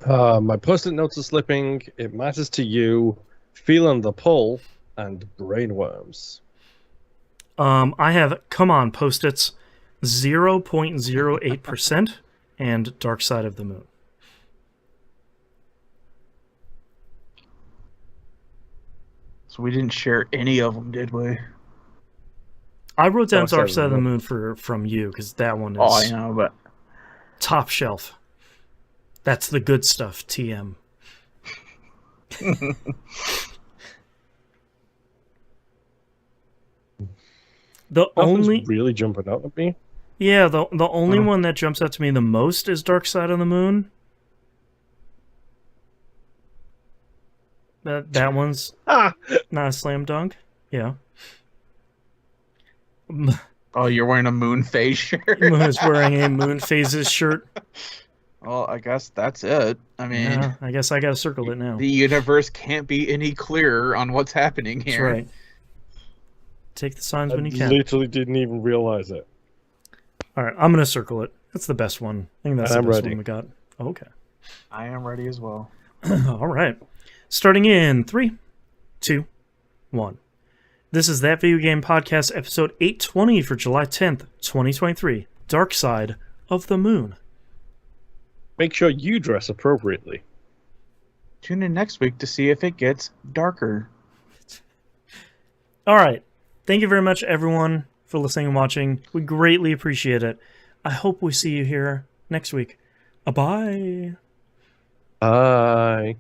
say? My post-it notes are slipping. It matters to you. Feeling the pull and brainworms. I have Come On Post-its, 0.08%, and Dark Side of the Moon. So we didn't share any of them, did we? I wrote down Dark Side of the Moon from you, because that one is Oh, I know, but top shelf. That's the good stuff, TM. The Nothing's only really jumping out at me. Yeah, the only one that jumps out to me the most is Dark Side of the Moon. That one's not a slam dunk. Yeah. oh, you're wearing a moon phase shirt. Moon is wearing a Moon Phases shirt. Well, I guess that's it. I mean, Yeah, I guess I gotta circle it now. the universe can't be any clearer on what's happening here. That's right. Take the signs when you I can. literally didn't even realize it. All right, I'm gonna circle it. That's the best one. I think that's the best one we got. Oh, okay. I am ready as well. All right. Starting in 3, 2, 1. This is That Video Game Podcast, episode 820 for July 10th, 2023. Dark Side of the Moon. Make sure you dress appropriately. Tune in next week to see if it gets darker. All right. Thank you very much, everyone, for listening and watching. We greatly appreciate it. I hope we see you here next week. Bye. Bye.